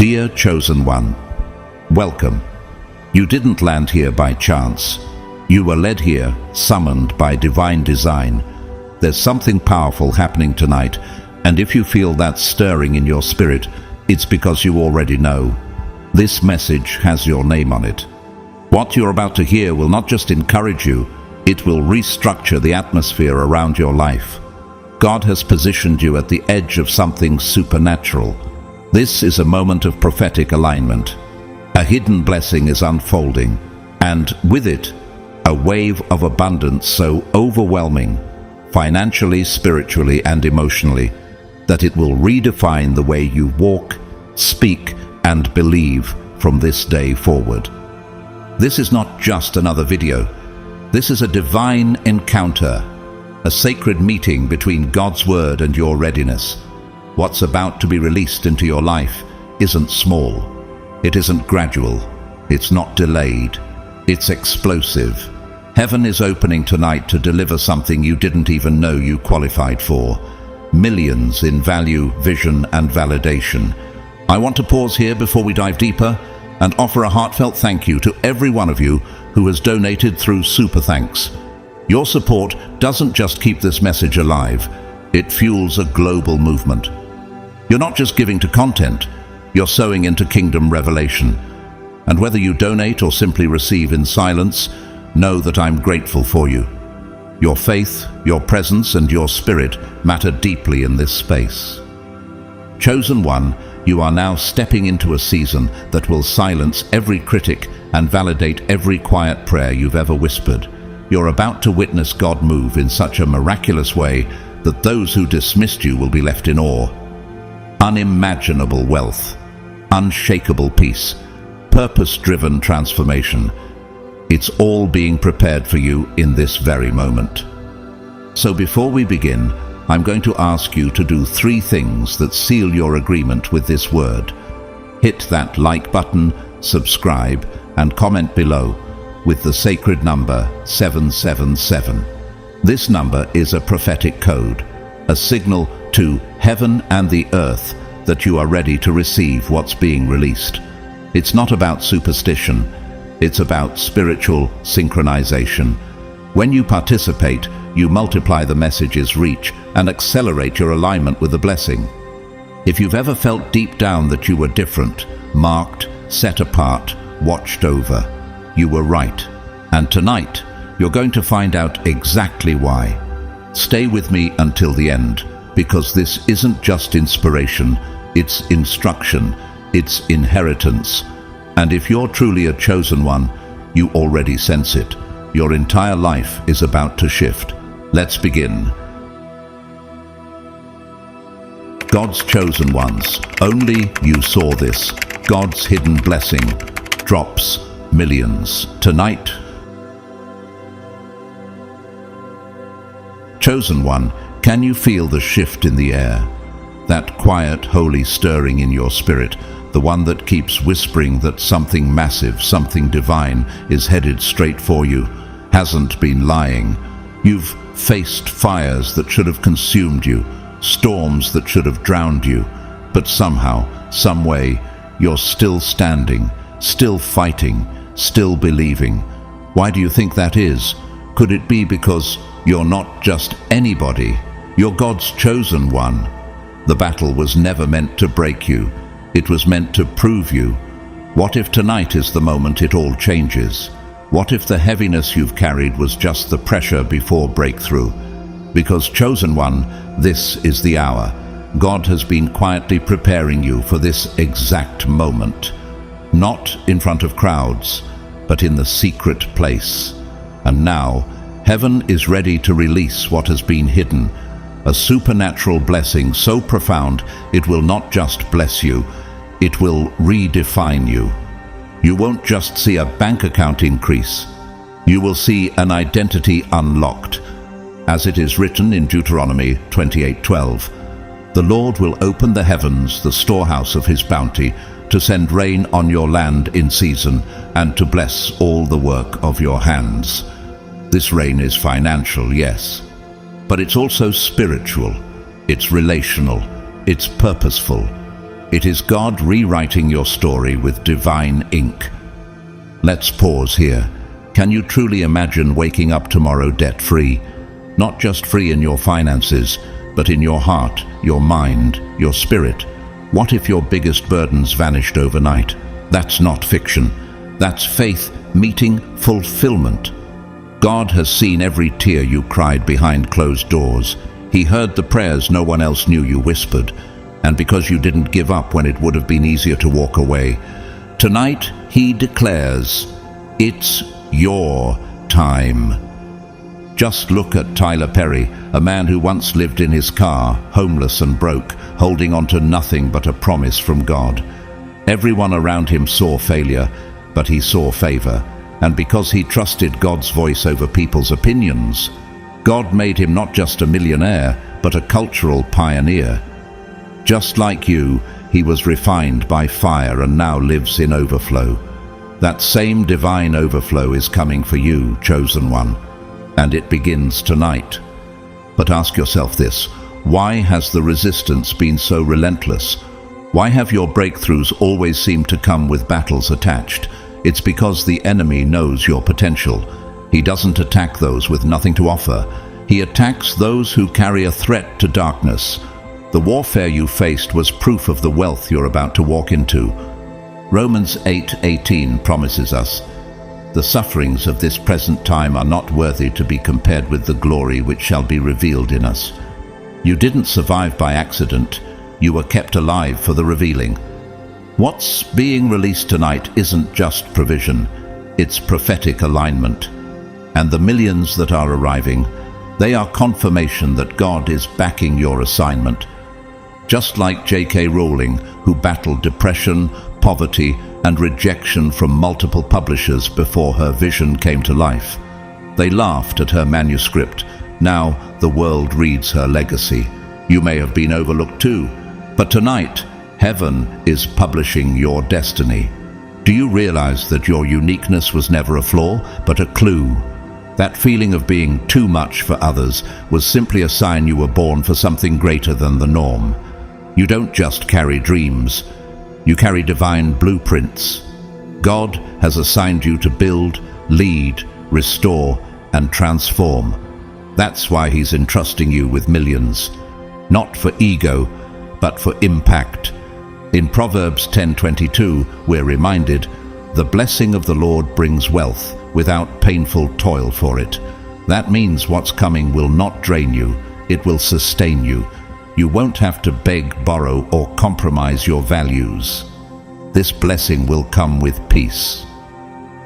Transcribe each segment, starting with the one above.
Dear Chosen One, welcome. You didn't land here by chance. You were led here, summoned by divine design. There's something powerful happening tonight, and if you feel that stirring in your spirit, it's because you already know. This message has your name on it. What you're about to hear will not just encourage you, it will restructure the atmosphere around your life. God has positioned you at the edge of something supernatural. This is a moment of prophetic alignment. A hidden blessing is unfolding, and with it, a wave of abundance so overwhelming, financially, spiritually, and emotionally, that it will redefine the way you walk, speak, and believe from this day forward. This is not just another video. This is a divine encounter, a sacred meeting between God's Word and your readiness. What's about to be released into your life isn't small. It isn't gradual. It's not delayed. It's explosive. Heaven is opening tonight to deliver something you didn't even know you qualified for. Millions in value, vision, and validation. I want to pause here before we dive deeper and offer a heartfelt thank you to every one of you who has donated through Super Thanks. Your support doesn't just keep this message alive, it fuels a global movement. You're not just giving to content, you're sowing into kingdom revelation. And whether you donate or simply receive in silence, know that I'm grateful for you. Your faith, your presence, and your spirit matter deeply in this space. Chosen One, you are now stepping into a season that will silence every critic and validate every quiet prayer you've ever whispered. You're about to witness God move in such a miraculous way that those who dismissed you will be left in awe. Unimaginable wealth, unshakable peace, purpose-driven transformation. It's all being prepared for you in this very moment. So before we begin, I'm going to ask you to do 3 things that seal your agreement with this word. Hit that like button, subscribe, and comment below with the sacred number 777. This number is a prophetic code, a signal to heaven and the earth that you are ready to receive what's being released. It's not about superstition, it's about spiritual synchronization. When you participate, you multiply the message's reach and accelerate your alignment with the blessing. If you've ever felt deep down that you were different, marked, set apart, watched over, you were right. And tonight, you're going to find out exactly why. Stay with me until the end, because this isn't just inspiration, it's instruction, it's inheritance. And if you're truly a chosen one, you already sense it. Your entire life is about to shift. Let's begin. God's chosen ones. Only you saw this. God's hidden blessing drops millions tonight. Chosen one, can you feel the shift in the air? That quiet, holy stirring in your spirit, the one that keeps whispering that something massive, something divine is headed straight for you, hasn't been lying. You've faced fires that should have consumed you, storms that should have drowned you, but somehow, some way, you're still standing, still fighting, still believing. Why do you think that is? Could it be because you're not just anybody? You're God's chosen one. The battle was never meant to break you. It was meant to prove you. What if tonight is the moment it all changes? What if the heaviness you've carried was just the pressure before breakthrough? Because chosen one, this is the hour. God has been quietly preparing you for this exact moment. Not in front of crowds, but in the secret place. And now, heaven is ready to release what has been hidden. A supernatural blessing so profound it will not just bless you, it will redefine you. You won't just see a bank account increase. You will see an identity unlocked. As it is written in Deuteronomy 28:12, the Lord will open the heavens, the storehouse of his bounty, to send rain on your land in season, and to bless all the work of your hands. This rain is financial, yes, but it's also spiritual, it's relational, it's purposeful, It is God rewriting your story with divine ink. Let's pause here. Can you truly imagine waking up tomorrow debt-free? Not just free in your finances, but in your heart, your mind, your spirit. What if your biggest burdens vanished overnight? That's not fiction. That's faith meeting fulfillment. God has seen every tear you cried behind closed doors. He heard the prayers no one else knew you whispered. And because you didn't give up when it would have been easier to walk away, tonight He declares, it's your time. Just look at Tyler Perry, a man who once lived in his car, homeless and broke, holding on to nothing but a promise from God. Everyone around him saw failure, but he saw favor. And because he trusted God's voice over people's opinions, God made him not just a millionaire, but a cultural pioneer. Just like you, he was refined by fire and now lives in overflow. That same divine overflow is coming for you, chosen one. And it begins tonight. But ask yourself this: why has the resistance been so relentless? Why have your breakthroughs always seemed to come with battles attached? It's because the enemy knows your potential. He doesn't attack those with nothing to offer. He attacks those who carry a threat to darkness. The warfare you faced was proof of the wealth you're about to walk into. Romans 8:18 promises us, "The sufferings of this present time are not worthy to be compared with the glory which shall be revealed in us." You didn't survive by accident. You were kept alive for the revealing. What's being released tonight isn't just provision, it's prophetic alignment. And the millions that are arriving, they are confirmation that God is backing your assignment. Just like J.K. Rowling, who battled depression, poverty, and rejection from multiple publishers before her vision came to life. They laughed at her manuscript. Now the world reads her legacy. You may have been overlooked too, but tonight, heaven is publishing your destiny. Do you realize that your uniqueness was never a flaw, but a clue? That feeling of being too much for others was simply a sign you were born for something greater than the norm. You don't just carry dreams, you carry divine blueprints. God has assigned you to build, lead, restore, and transform. That's why He's entrusting you with millions. Not for ego, but for impact. In Proverbs 10:22, we're reminded, "The blessing of the Lord brings wealth without painful toil for it." That means what's coming will not drain you, it will sustain you. You won't have to beg, borrow, or compromise your values. This blessing will come with peace.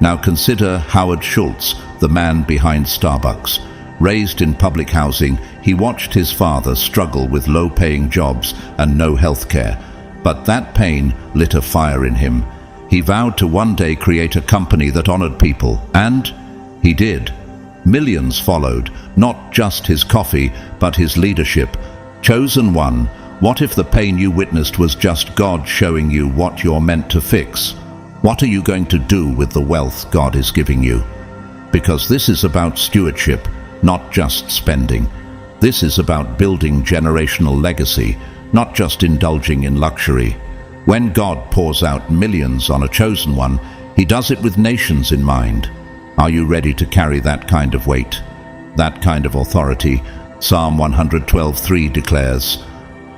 Now consider Howard Schultz, the man behind Starbucks. Raised in public housing, he watched his father struggle with low-paying jobs and no health care. But that pain lit a fire in him. He vowed to one day create a company that honored people, and he did. Millions followed, not just his coffee, but his leadership. Chosen one, what if the pain you witnessed was just God showing you what you're meant to fix? What are you going to do with the wealth God is giving you? Because this is about stewardship, not just spending. This is about building generational legacy, not just indulging in luxury. When God pours out millions on a chosen one, He does it with nations in mind. Are you ready to carry that kind of weight, that kind of authority? Psalm 112:3 declares,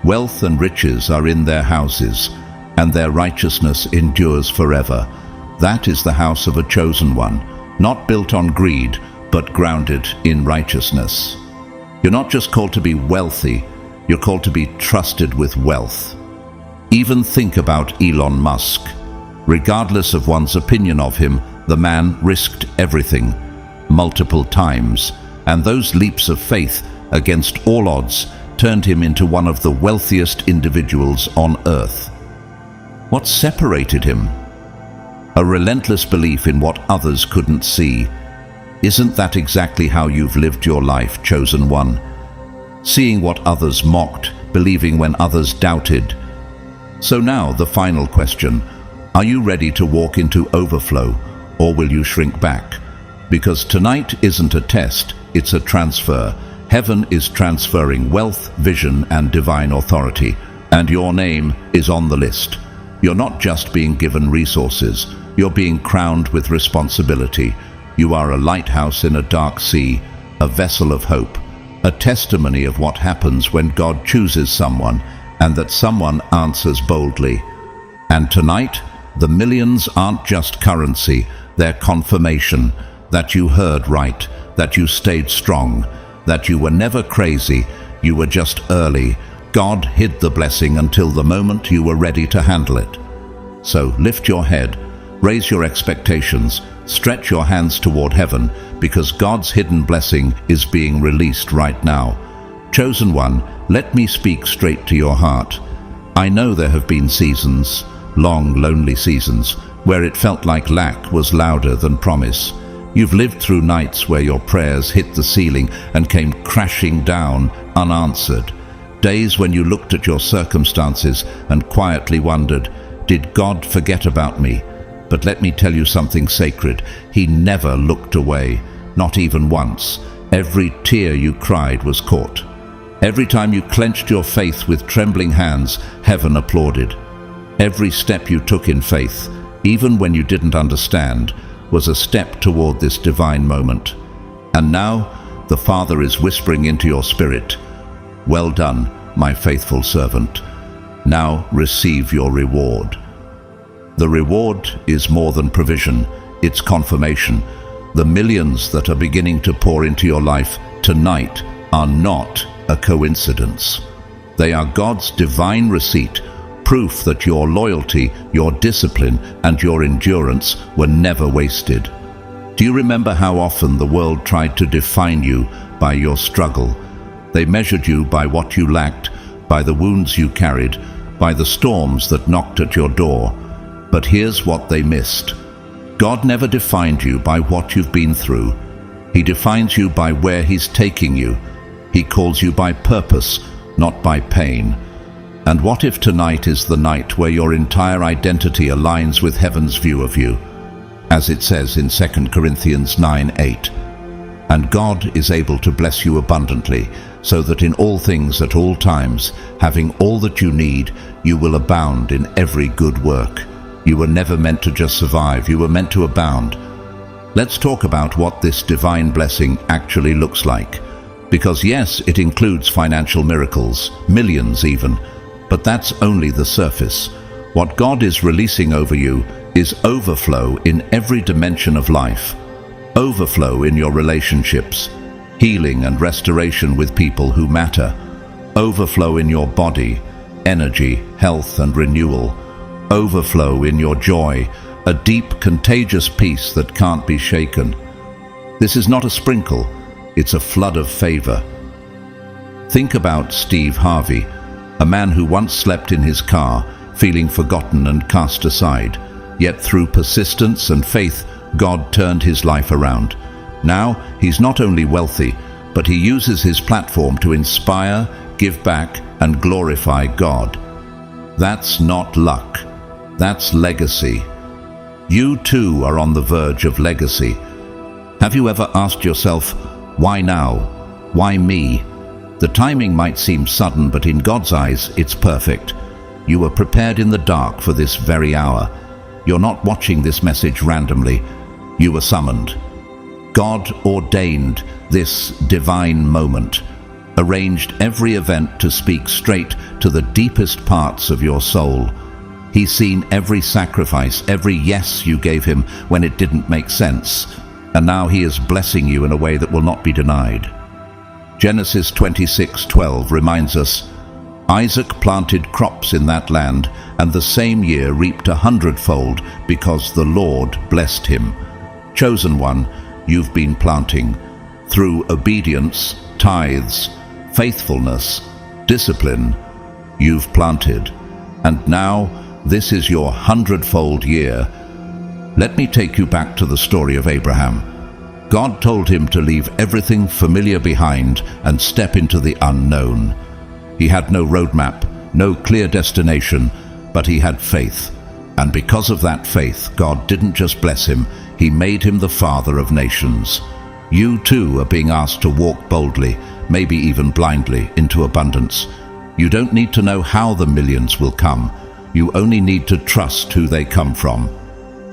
"Wealth and riches are in their houses, and their righteousness endures forever." That is the house of a chosen one, not built on greed, but grounded in righteousness. You're not just called to be wealthy, you're called to be trusted with wealth. Even think about Elon Musk. Regardless of one's opinion of him, the man risked everything, multiple times, and those leaps of faith against all odds turned him into one of the wealthiest individuals on earth. What separated him? A relentless belief in what others couldn't see. Isn't that exactly how you've lived your life, chosen one? Seeing what others mocked, believing when others doubted. So now the final question: are you ready to walk into overflow, or will you shrink back? Because tonight isn't a test, it's a transfer. Heaven is transferring wealth, vision, and divine authority. And your name is on the list. You're not just being given resources, you're being crowned with responsibility. You are a lighthouse in a dark sea, a vessel of hope, a testimony of what happens when God chooses someone, and that someone answers boldly. And tonight, the millions aren't just currency, they're confirmation that you heard right, that you stayed strong, that you were never crazy, you were just early. God hid the blessing until the moment you were ready to handle it. So lift your head, raise your expectations, stretch your hands toward heaven, because God's hidden blessing is being released right now. Chosen one, let me speak straight to your heart. I know there have been seasons, long, lonely seasons, where it felt like lack was louder than promise. You've lived through nights where your prayers hit the ceiling and came crashing down unanswered. Days when you looked at your circumstances and quietly wondered, did God forget about me? But let me tell you something sacred. He never looked away, not even once. Every tear you cried was caught. Every time you clenched your faith with trembling hands, heaven applauded. Every step you took in faith, even when you didn't understand, was a step toward this divine moment. And now, the Father is whispering into your spirit, "Well done, my faithful servant. Now receive your reward." The reward is more than provision, it's confirmation. The millions that are beginning to pour into your life tonight are not a coincidence. They are God's divine receipt, proof that your loyalty, your discipline, and your endurance were never wasted. Do you remember how often the world tried to define you by your struggle? They measured you by what you lacked, by the wounds you carried, by the storms that knocked at your door. But here's what they missed. God never defined you by what you've been through. He defines you by where He's taking you. He calls you by purpose, not by pain. And what if tonight is the night where your entire identity aligns with heaven's view of you? As it says in 2 Corinthians 9:8. And God is able to bless you abundantly, so that in all things at all times, having all that you need, you will abound in every good work. You were never meant to just survive, you were meant to abound. Let's talk about what this divine blessing actually looks like. Because yes, it includes financial miracles, millions even, but that's only the surface. What God is releasing over you is overflow in every dimension of life. Overflow in your relationships, healing and restoration with people who matter. Overflow in your body, energy, health and renewal. Overflow in your joy, a deep, contagious peace that can't be shaken. This is not a sprinkle, it's a flood of favor. Think about Steve Harvey, a man who once slept in his car, feeling forgotten and cast aside. Yet through persistence and faith, God turned his life around. Now, he's not only wealthy, but he uses his platform to inspire, give back, and glorify God. That's not luck. That's legacy. You too are on the verge of legacy. Have you ever asked yourself, why now? Why me? The timing might seem sudden, but in God's eyes, it's perfect. You were prepared in the dark for this very hour. You're not watching this message randomly. You were summoned. God ordained this divine moment, arranged every event to speak straight to the deepest parts of your soul. He's seen every sacrifice, every yes you gave him when it didn't make sense, and now he is blessing you in a way that will not be denied. Genesis 26:12 reminds us, Isaac planted crops in that land, and the same year reaped 100-fold because the Lord blessed him. Chosen one, you've been planting. Through obedience, tithes, faithfulness, discipline, you've planted. And now, this is your 100-fold year. Let me take you back to the story of Abraham. God told him to leave everything familiar behind and step into the unknown. He had no roadmap, no clear destination, but he had faith. And because of that faith, God didn't just bless him, he made him the father of nations. You too are being asked to walk boldly, maybe even blindly, into abundance. You don't need to know how the millions will come. You only need to trust who they come from.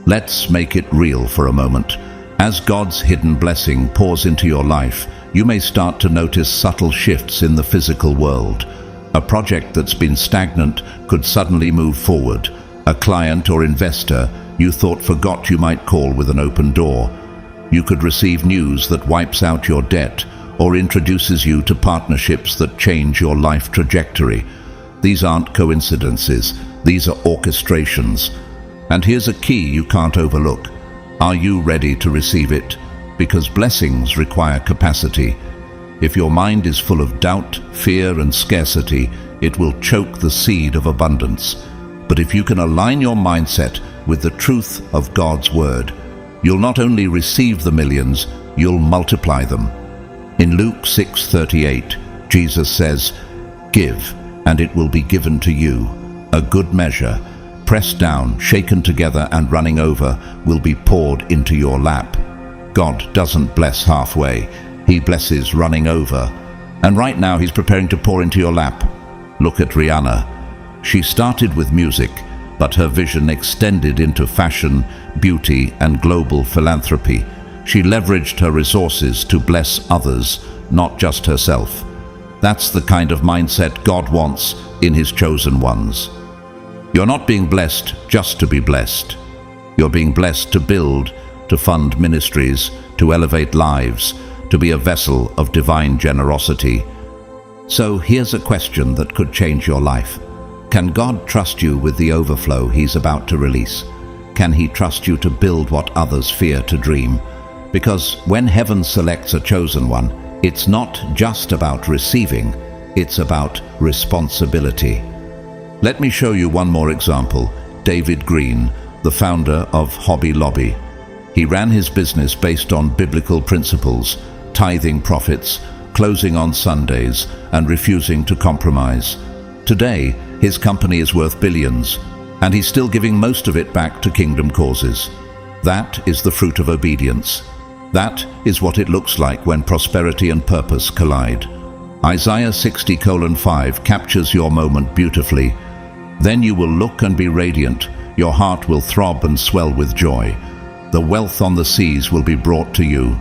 Let's make it real for a moment. As God's hidden blessing pours into your life, you may start to notice subtle shifts in the physical world. A project that's been stagnant could suddenly move forward. A client or investor you thought forgot you might call with an open door. You could receive news that wipes out your debt or introduces you to partnerships that change your life trajectory. These aren't coincidences, these are orchestrations. And here's a key you can't overlook. Are you ready to receive it? Because blessings require capacity. If your mind is full of doubt, fear, and scarcity, it will choke the seed of abundance. But if you can align your mindset with the truth of God's word, you'll not only receive the millions, you'll multiply them. In Luke 6:38, Jesus says, "Give, and it will be given to you. A good measure, pressed down, shaken together, and running over, will be poured into your lap." God doesn't bless halfway. He blesses running over. And right now he's preparing to pour into your lap. Look at Rihanna. She started with music, but her vision extended into fashion, beauty, and global philanthropy. She leveraged her resources to bless others, not just herself. That's the kind of mindset God wants in His chosen ones. You're not being blessed just to be blessed. You're being blessed to build, to fund ministries, to elevate lives, to be a vessel of divine generosity. So here's a question that could change your life. Can God trust you with the overflow He's about to release? Can He trust you to build what others fear to dream? Because when heaven selects a chosen one, it's not just about receiving, it's about responsibility. Let me show you one more example. David Green, the founder of Hobby Lobby. He ran his business based on biblical principles, tithing profits, closing on Sundays, and refusing to compromise. Today, his company is worth billions, and he's still giving most of it back to kingdom causes. That is the fruit of obedience. That is what it looks like when prosperity and purpose collide. Isaiah 60:5 captures your moment beautifully. Then you will look and be radiant. Your heart will throb and swell with joy. The wealth on the seas will be brought to you.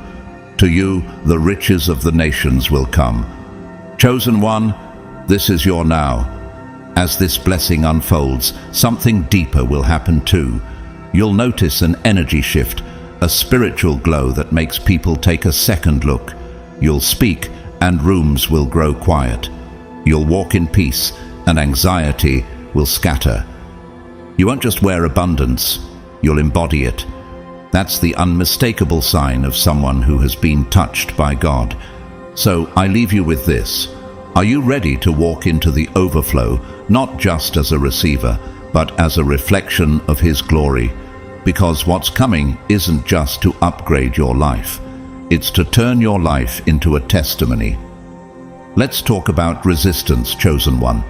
To you, the riches of the nations will come. Chosen one, this is your now. As this blessing unfolds, something deeper will happen too. You'll notice an energy shift, a spiritual glow that makes people take a second look. You'll speak, and rooms will grow quiet. You'll walk in peace, and anxiety will scatter. You won't just wear abundance, you'll embody it. That's the unmistakable sign of someone who has been touched by God. So I leave you with this. Are you ready to walk into the overflow, not just as a receiver, but as a reflection of His glory? Because what's coming isn't just to upgrade your life. It's to turn your life into a testimony. Let's talk about resistance, chosen one.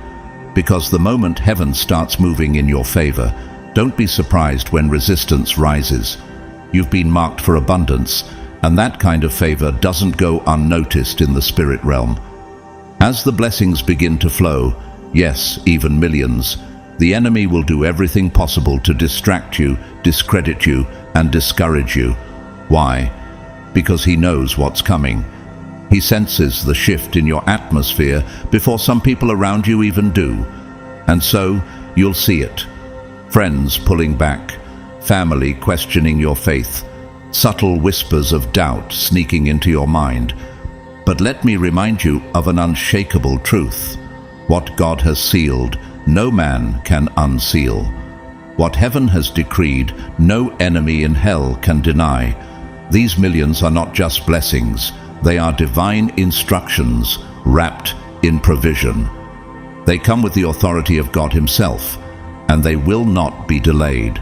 Because the moment heaven starts moving in your favor, don't be surprised when resistance rises. You've been marked for abundance, and that kind of favor doesn't go unnoticed in the spirit realm. As the blessings begin to flow, yes, even millions, the enemy will do everything possible to distract you, discredit you, and discourage you. Why? Because he knows what's coming. He senses the shift in your atmosphere before some people around you even do. And so, you'll see it. Friends pulling back, family questioning your faith, subtle whispers of doubt sneaking into your mind. But let me remind you of an unshakable truth. What God has sealed, no man can unseal. What heaven has decreed, no enemy in hell can deny. These millions are not just blessings, they are divine instructions wrapped in provision. They come with the authority of God Himself, and they will not be delayed.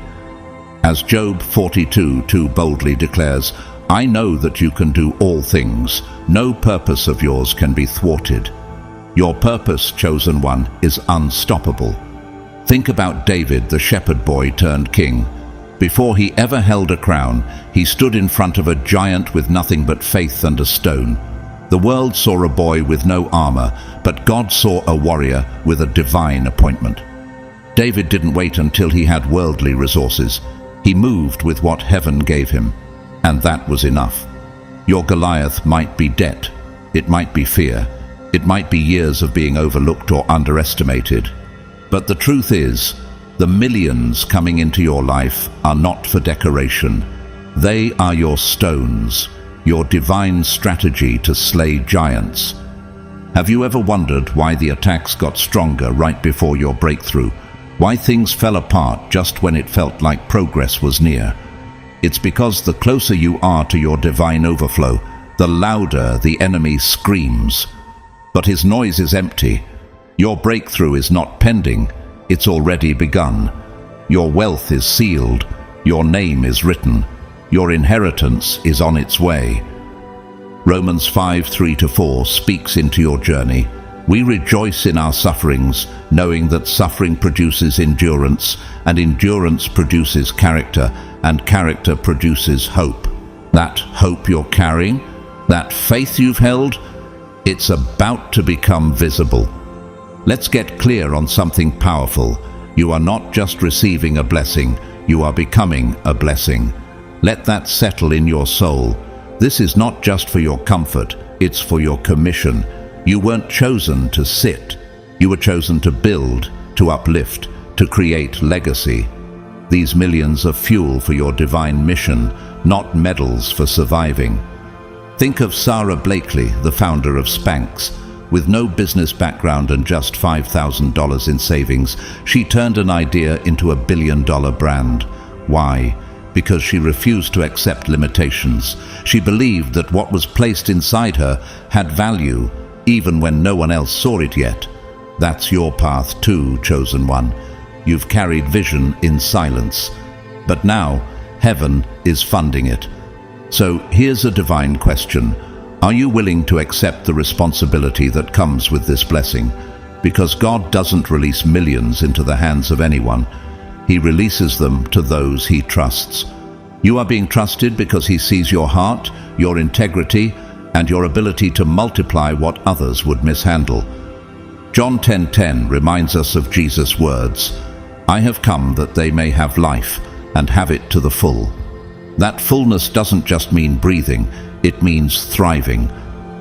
As Job 42:2 boldly declares, I know that you can do all things. No purpose of yours can be thwarted. Your purpose, chosen one, is unstoppable. Think about David, the shepherd boy turned king. Before he ever held a crown, he stood in front of a giant with nothing but faith and a stone. The world saw a boy with no armor, but God saw a warrior with a divine appointment. David didn't wait until he had worldly resources. He moved with what heaven gave him, and that was enough. Your Goliath might be debt, it might be fear, it might be years of being overlooked or underestimated. But the truth is, the millions coming into your life are not for decoration. They are your stones, your divine strategy to slay giants. Have you ever wondered why the attacks got stronger right before your breakthrough? Why things fell apart just when it felt like progress was near? It's because the closer you are to your divine overflow, the louder the enemy screams. But his noise is empty. Your breakthrough is not pending, it's already begun. Your wealth is sealed, your name is written, your inheritance is on its way. Romans 5:3-4 speaks into your journey. We rejoice in our sufferings, knowing that suffering produces endurance, and endurance produces character, and character produces hope. That hope you're carrying, that faith you've held, it's about to become visible. Let's get clear on something powerful. You are not just receiving a blessing, you are becoming a blessing. Let that settle in your soul. This is not just for your comfort, it's for your commission. You weren't chosen to sit. You were chosen to build, to uplift, to create legacy. These millions are fuel for your divine mission, not medals for surviving. Think of Sarah Blakely, the founder of Spanx. With no business background and just $5,000 in savings, she turned an idea into a billion-dollar brand. Why? Because she refused to accept limitations. She believed that what was placed inside her had value, even when no one else saw it yet. That's your path too, chosen one. You've carried vision in silence, but now heaven is funding it. So here's a divine question. Are you willing to accept the responsibility that comes with this blessing? Because God doesn't release millions into the hands of anyone. He releases them to those he trusts. You are being trusted because he sees your heart, your integrity, and your ability to multiply what others would mishandle. John 10:10 reminds us of Jesus' words, "I have come that they may have life and have it to the full." That fullness doesn't just mean breathing, it means thriving,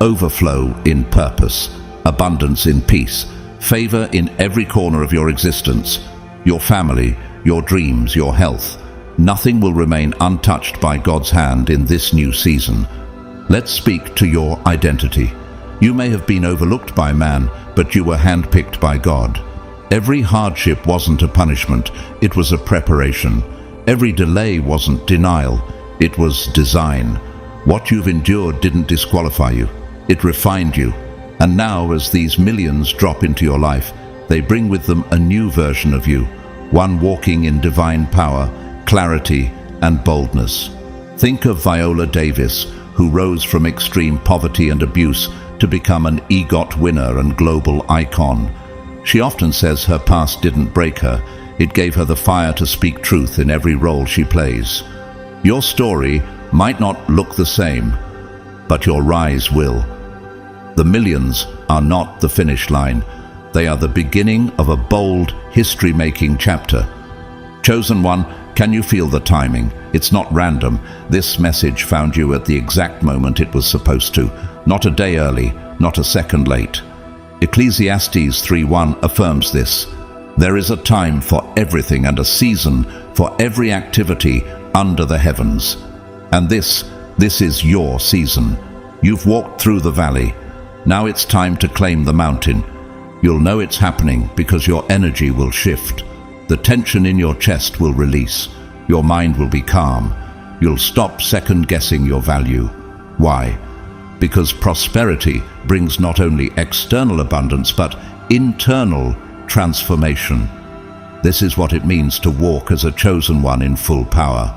overflow in purpose, abundance in peace, favor in every corner of your existence, your family, your dreams, your health. Nothing will remain untouched by God's hand in this new season. Let's speak to your identity. You may have been overlooked by man, but you were handpicked by God. Every hardship wasn't a punishment, it was a preparation. Every delay wasn't denial, it was design. What you've endured didn't disqualify you, it refined you. And now, as these millions drop into your life, they bring with them a new version of you, one walking in divine power, clarity, and boldness. Think of Viola Davis, who rose from extreme poverty and abuse to become an EGOT winner and global icon. She often says her past didn't break her, it gave her the fire to speak truth in every role she plays. Your story might not look the same, but your rise will. The millions are not the finish line, they are the beginning of a bold, history-making chapter. Chosen one, can you feel the timing? It's not random. This message found you at the exact moment it was supposed to, not a day early, not a second late. Ecclesiastes 3:1 affirms this. There is a time for everything and a season for every activity under the heavens. And this is your season. You've walked through the valley. Now it's time to claim the mountain. You'll know it's happening because your energy will shift. The tension in your chest will release. Your mind will be calm. You'll stop second-guessing your value. Why? Because prosperity brings not only external abundance, but internal transformation. This is what it means to walk as a chosen one in full power.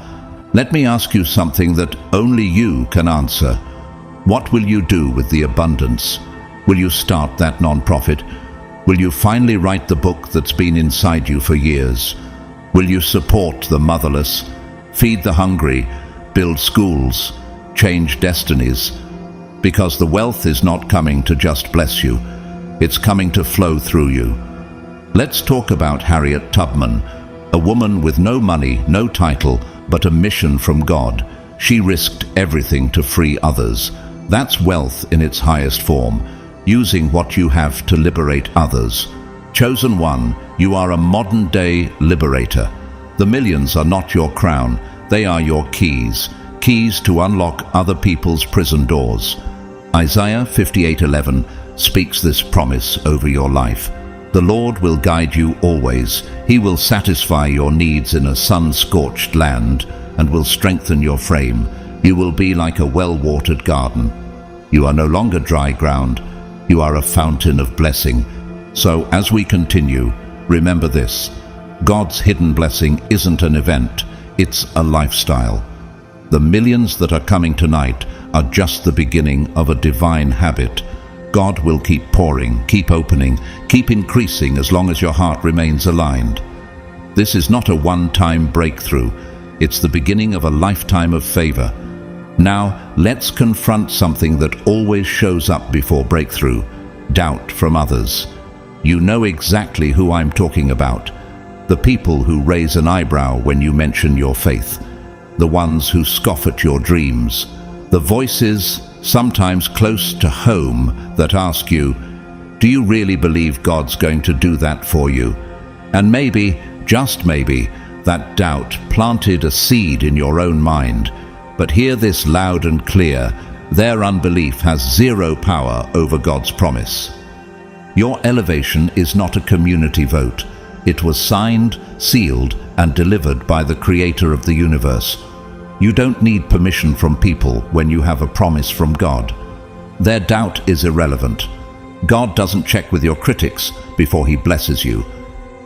Let me ask you something that only you can answer. What will you do with the abundance? Will you start that nonprofit? Will you finally write the book that's been inside you for years? Will you support the motherless, feed the hungry, build schools, change destinies? Because the wealth is not coming to just bless you, it's coming to flow through you. Let's talk about Harriet Tubman, a woman with no money, no title, but a mission from God. She risked everything to free others. That's wealth in its highest form, using what you have to liberate others. Chosen one, you are a modern-day liberator. The millions are not your crown, they are your keys to unlock other people's prison doors. Isaiah 58:11 speaks this promise over your life. The Lord will guide you always. He will satisfy your needs in a sun-scorched land and will strengthen your frame. You will be like a well-watered garden. You are no longer dry ground. You are a fountain of blessing. So as we continue, remember this: God's hidden blessing isn't an event, it's a lifestyle. The millions that are coming tonight are just the beginning of a divine habit. God will keep pouring, keep opening, keep increasing as long as your heart remains aligned. This is not a one-time breakthrough. It's the beginning of a lifetime of favor. Now, let's confront something that always shows up before breakthrough: doubt from others. You know exactly who I'm talking about. The people who raise an eyebrow when you mention your faith. The ones who scoff at your dreams. The voices, sometimes close to home, that ask you, do you really believe God's going to do that for you? And maybe, just maybe, that doubt planted a seed in your own mind. But hear this loud and clear: their unbelief has zero power over God's promise. Your elevation is not a community vote. It was signed, sealed, and delivered by the Creator of the universe. You don't need permission from people when you have a promise from God. Their doubt is irrelevant. God doesn't check with your critics before He blesses you.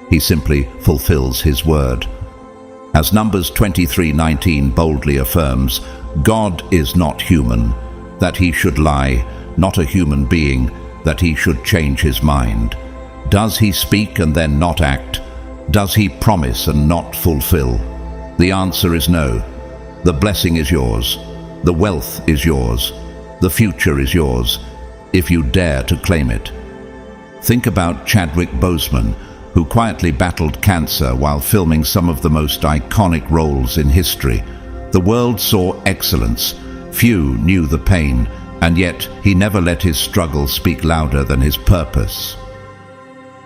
He simply fulfills His word. As Numbers 23:19 boldly affirms, God is not human, that He should lie, not a human being, that He should change His mind. Does He speak and then not act? Does He promise and not fulfill? The answer is no. The blessing is yours. The wealth is yours. The future is yours, if you dare to claim it. Think about Chadwick Boseman, who quietly battled cancer while filming some of the most iconic roles in history. The world saw excellence. Few knew the pain, and yet he never let his struggle speak louder than his purpose.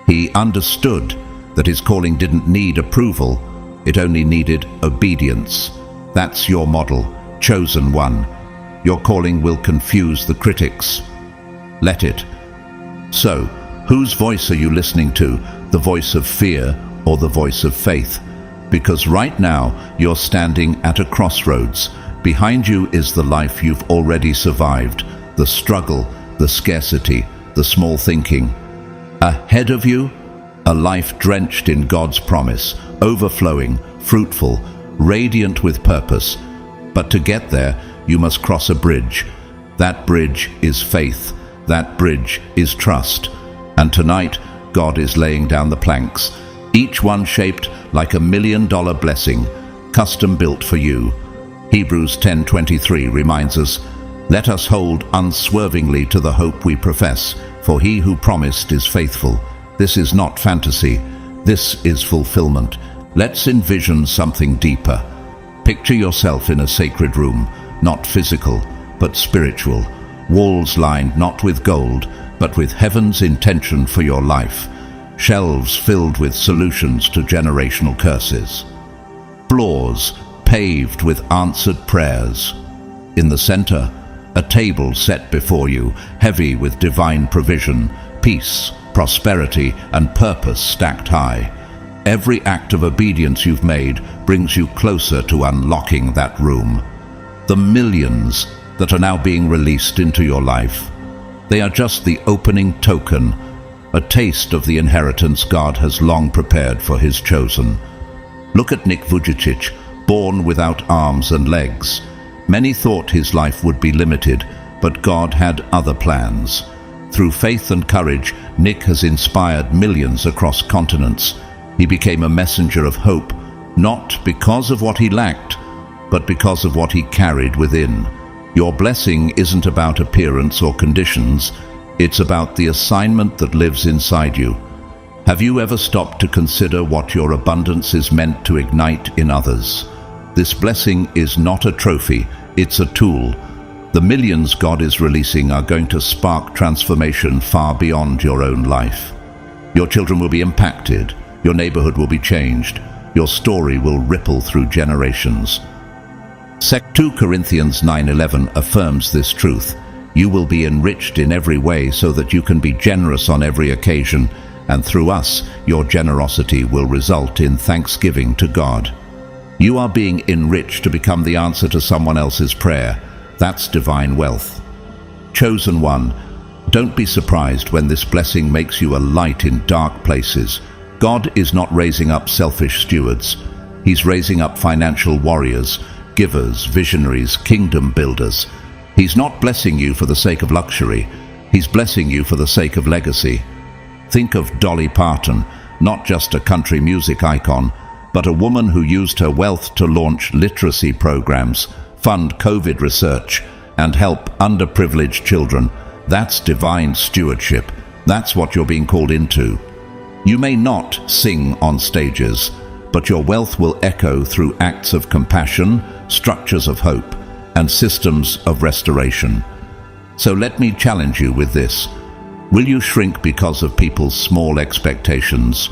He understood that his calling didn't need approval, it only needed obedience. That's your model, chosen one. Your calling will confuse the critics. Let it. So, whose voice are you listening to? The voice of fear or the voice of faith? Because right now, you're standing at a crossroads. Behind you is the life you've already survived, the struggle, the scarcity, the small thinking. Ahead of you, a life drenched in God's promise, overflowing, fruitful, radiant with purpose. But to get there, you must cross a bridge. That bridge is faith. That bridge is trust. And tonight, God is laying down the planks, each one shaped like $1 million blessing, custom built for you. Hebrews 10:23 reminds us, "Let us hold unswervingly to the hope we profess, for He who promised is faithful." This is not fantasy. This is fulfillment. Let's envision something deeper. Picture yourself in a sacred room, not physical, but spiritual. Walls lined not with gold, but with heaven's intention for your life. Shelves filled with solutions to generational curses. Floors paved with answered prayers. In the center, a table set before you, heavy with divine provision, peace, prosperity, and purpose stacked high. Every act of obedience you've made brings you closer to unlocking that room. The millions that are now being released into your life, they are just the opening token, a taste of the inheritance God has long prepared for His chosen. Look at Nick Vujicic, born without arms and legs. Many thought his life would be limited, but God had other plans. Through faith and courage, Nick has inspired millions across continents. He became a messenger of hope, not because of what he lacked, but because of what he carried within. Your blessing isn't about appearance or conditions, it's about the assignment that lives inside you. Have you ever stopped to consider what your abundance is meant to ignite in others? This blessing is not a trophy, it's a tool. The millions God is releasing are going to spark transformation far beyond your own life. Your children will be impacted, your neighborhood will be changed, your story will ripple through generations. 2 Corinthians 9:11 affirms this truth. You will be enriched in every way so that you can be generous on every occasion, and through us, your generosity will result in thanksgiving to God. You are being enriched to become the answer to someone else's prayer. That's divine wealth. Chosen one, don't be surprised when this blessing makes you a light in dark places. God is not raising up selfish stewards. He's raising up financial warriors, givers, visionaries, kingdom builders. He's not blessing you for the sake of luxury. He's blessing you for the sake of legacy. Think of Dolly Parton, not just a country music icon, but a woman who used her wealth to launch literacy programs, fund COVID research, and help underprivileged children. That's divine stewardship. That's what you're being called into. You may not sing on stages, but your wealth will echo through acts of compassion, structures of hope, and systems of restoration. So let me challenge you with this. Will you shrink because of people's small expectations,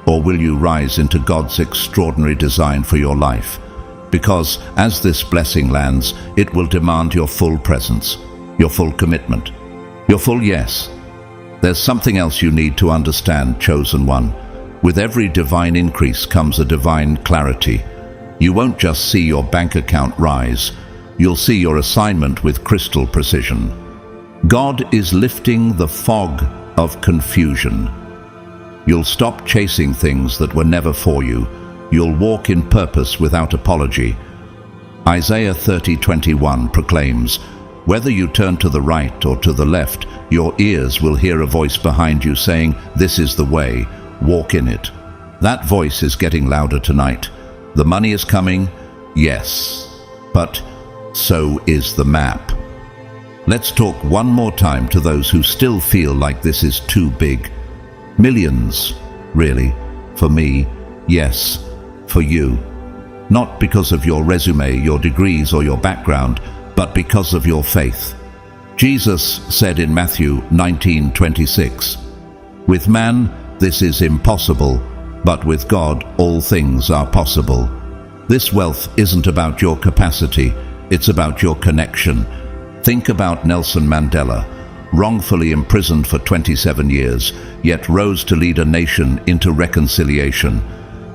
or will you rise into God's extraordinary design for your life? Because as this blessing lands, it will demand your full presence, your full commitment, your full yes. There's something else you need to understand, chosen one. With every divine increase comes a divine clarity. You won't just see your bank account rise, you'll see your assignment with crystal precision. God is lifting the fog of confusion. You'll stop chasing things that were never for you. You'll walk in purpose without apology. Isaiah 30:21 proclaims, "Whether you turn to the right or to the left, your ears will hear a voice behind you saying, 'This is the way, walk in it.'" That voice is getting louder tonight. The money is coming, yes, but so is the map. Let's talk one more time to those who still feel like this is too big. Millions, really, for me, yes, for you. Not because of your resume, your degrees, or your background, but because of your faith. Jesus said in Matthew 19:26, "With man, this is impossible, but with God, all things are possible." This wealth isn't about your capacity, it's about your connection. Think about Nelson Mandela, wrongfully imprisoned for 27 years, yet rose to lead a nation into reconciliation.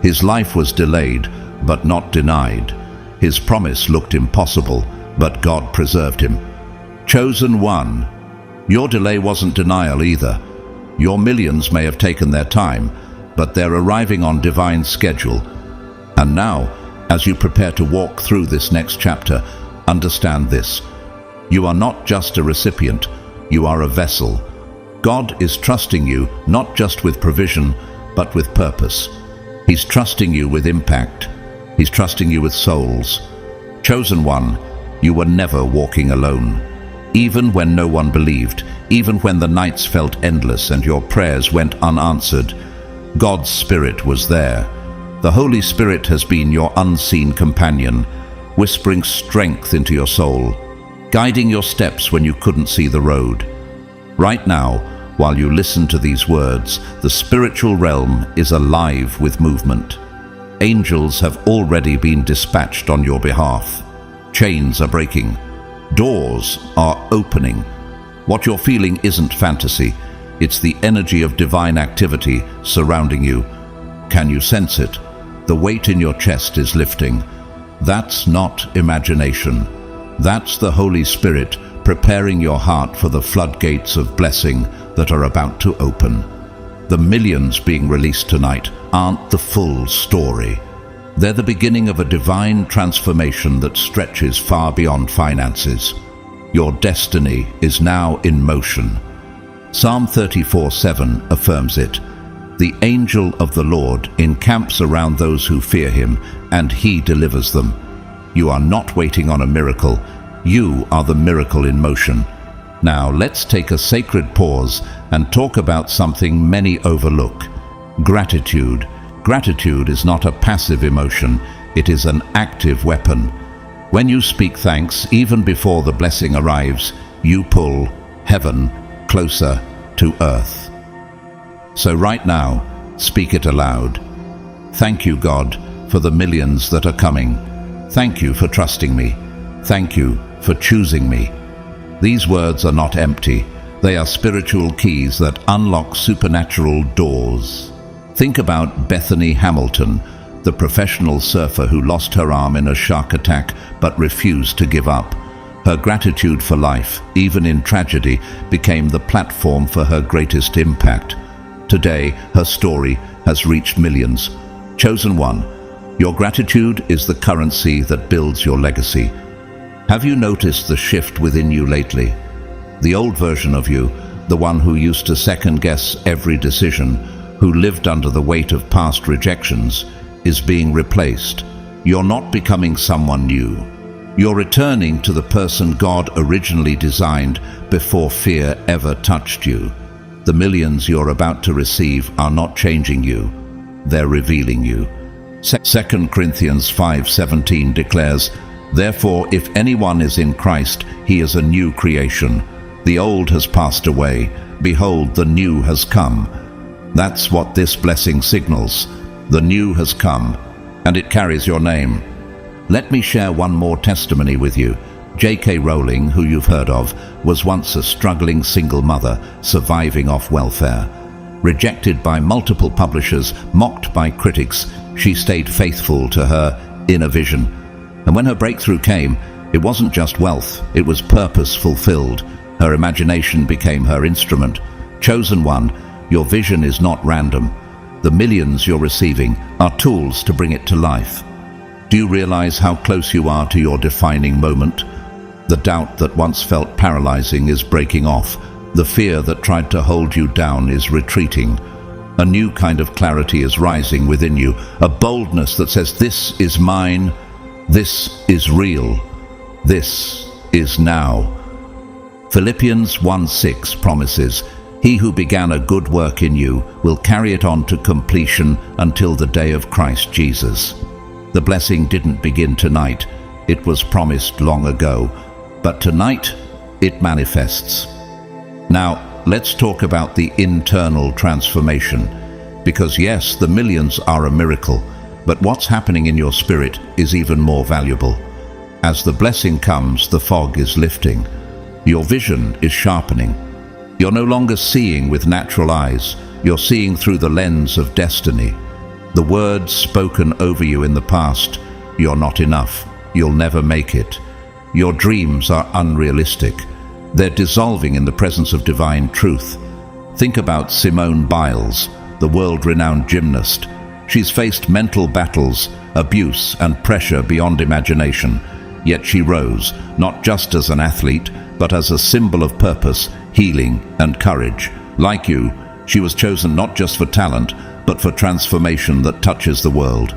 His life was delayed, but not denied. His promise looked impossible, but God preserved him. Chosen one, your delay wasn't denial either. Your millions may have taken their time, but they're arriving on divine schedule. And now, as you prepare to walk through this next chapter, understand this. You are not just a recipient, you are a vessel. God is trusting you not just with provision, but with purpose. He's trusting you with impact. He's trusting you with souls. Chosen one, you were never walking alone. Even when no one believed, even when the nights felt endless and your prayers went unanswered, God's Spirit was there. The Holy Spirit has been your unseen companion, whispering strength into your soul, guiding your steps when you couldn't see the road. Right now, while you listen to these words, the spiritual realm is alive with movement. Angels have already been dispatched on your behalf. Chains are breaking. Doors are opening. What you're feeling isn't fantasy. It's the energy of divine activity surrounding you. Can you sense it? The weight in your chest is lifting. That's not imagination. That's the Holy Spirit preparing your heart for the floodgates of blessing that are about to open. The millions being released tonight aren't the full story. They're the beginning of a divine transformation that stretches far beyond finances. Your destiny is now in motion. Psalm 34:7 affirms it. The angel of the Lord encamps around those who fear him, and he delivers them. You are not waiting on a miracle. You are the miracle in motion. Now let's take a sacred pause and talk about something many overlook. Gratitude. Gratitude is not a passive emotion, it is an active weapon. When you speak thanks, even before the blessing arrives, you pull heaven closer to earth. So right now, speak it aloud. Thank you, God, for the millions that are coming. Thank you for trusting me. Thank you for choosing me. These words are not empty. They are spiritual keys that unlock supernatural doors. Think about Bethany Hamilton, the professional surfer who lost her arm in a shark attack but refused to give up. Her gratitude for life, even in tragedy, became the platform for her greatest impact. Today, her story has reached millions. Chosen one, your gratitude is the currency that builds your legacy. Have you noticed the shift within you lately? The old version of you, the one who used to second-guess every decision, who lived under the weight of past rejections, is being replaced. You're not becoming someone new. You're returning to the person God originally designed before fear ever touched you. The millions you're about to receive are not changing you. They're revealing you. 2 Corinthians 5:17 declares, "Therefore, if anyone is in Christ, he is a new creation. The old has passed away. Behold, the new has come." That's what this blessing signals. The new has come, and it carries your name. Let me share one more testimony with you. J.K. Rowling, who you've heard of, was once a struggling single mother surviving off welfare. Rejected by multiple publishers, mocked by critics, she stayed faithful to her inner vision. And when her breakthrough came, it wasn't just wealth, it was purpose fulfilled. Her imagination became her instrument. Chosen one, your vision is not random. The millions you're receiving are tools to bring it to life. Do you realize how close you are to your defining moment? The doubt that once felt paralyzing is breaking off. The fear that tried to hold you down is retreating. A new kind of clarity is rising within you, a boldness that says, "This is mine. This is real. This is now." Philippians 1:6 promises, "He who began a good work in you will carry it on to completion until the day of Christ Jesus." The blessing didn't begin tonight. It was promised long ago. But tonight, it manifests. Now, let's talk about the internal transformation. Because yes, the millions are a miracle, but what's happening in your spirit is even more valuable. As the blessing comes, the fog is lifting. Your vision is sharpening. You're no longer seeing with natural eyes. You're seeing through the lens of destiny. The words spoken over you in the past, "You're not enough. You'll never make it. Your dreams are unrealistic." They're dissolving in the presence of divine truth. Think about Simone Biles, the world-renowned gymnast. She's faced mental battles, abuse, and pressure beyond imagination. Yet she rose, not just as an athlete, but as a symbol of purpose, healing, and courage. Like you, she was chosen not just for talent, but for transformation that touches the world.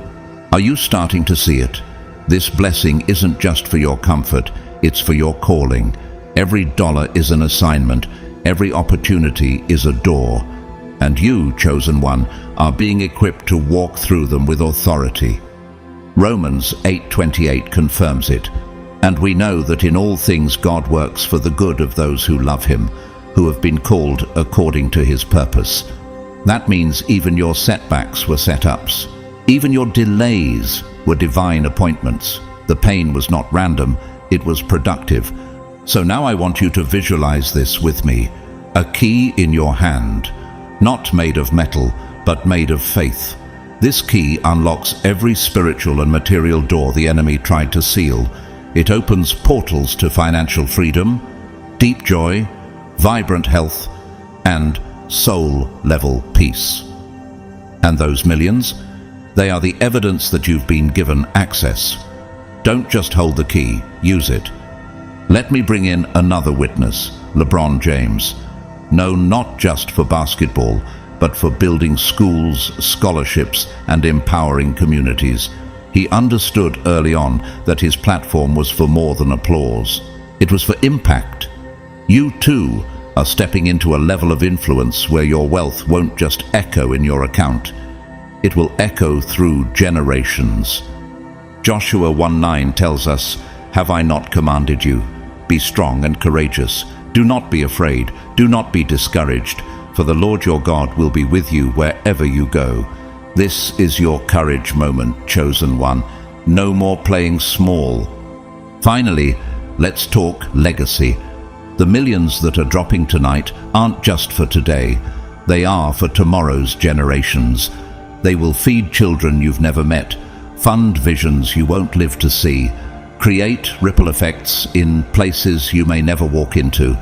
Are you starting to see it? This blessing isn't just for your comfort, it's for your calling. Every dollar is an assignment, every opportunity is a door. And you, chosen one, are being equipped to walk through them with authority. Romans 8:28 confirms it. "And we know that in all things God works for the good of those who love him, who have been called according to his purpose." That means even your setbacks were set-ups. Even your delays were divine appointments. The pain was not random, it was productive. So now I want you to visualize this with me. A key in your hand, not made of metal, but made of faith. This key unlocks every spiritual and material door the enemy tried to seal. It opens portals to financial freedom, deep joy, vibrant health, and soul-level peace. And those millions? They are the evidence that you've been given access. Don't just hold the key, use it. Let me bring in another witness, LeBron James. Known not just for basketball, but for building schools, scholarships, and empowering communities. He understood early on that his platform was for more than applause. It was for impact. You too are stepping into a level of influence where your wealth won't just echo in your account. It will echo through generations. Joshua 1:9 tells us, "Have I not commanded you? Be strong and courageous. Do not be afraid. Do not be discouraged, for the Lord your God will be with you wherever you go." This is your courage moment, chosen one. No more playing small. Finally, let's talk legacy. The millions that are dropping tonight aren't just for today. They are for tomorrow's generations. They will feed children you've never met, fund visions you won't live to see, create ripple effects in places you may never walk into.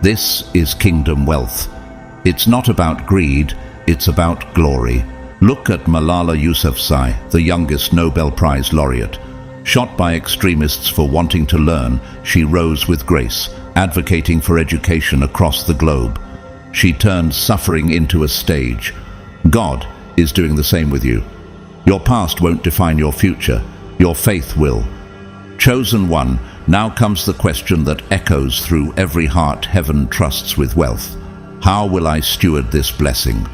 This is kingdom wealth. It's not about greed, it's about glory. Look at Malala Yousafzai, the youngest Nobel Prize laureate. Shot by extremists for wanting to learn, she rose with grace, advocating for education across the globe. She turned suffering into a stage. God is doing the same with you. Your past won't define your future. Your faith will. Chosen one, now comes the question that echoes through every heart heaven trusts with wealth. How will I steward this blessing?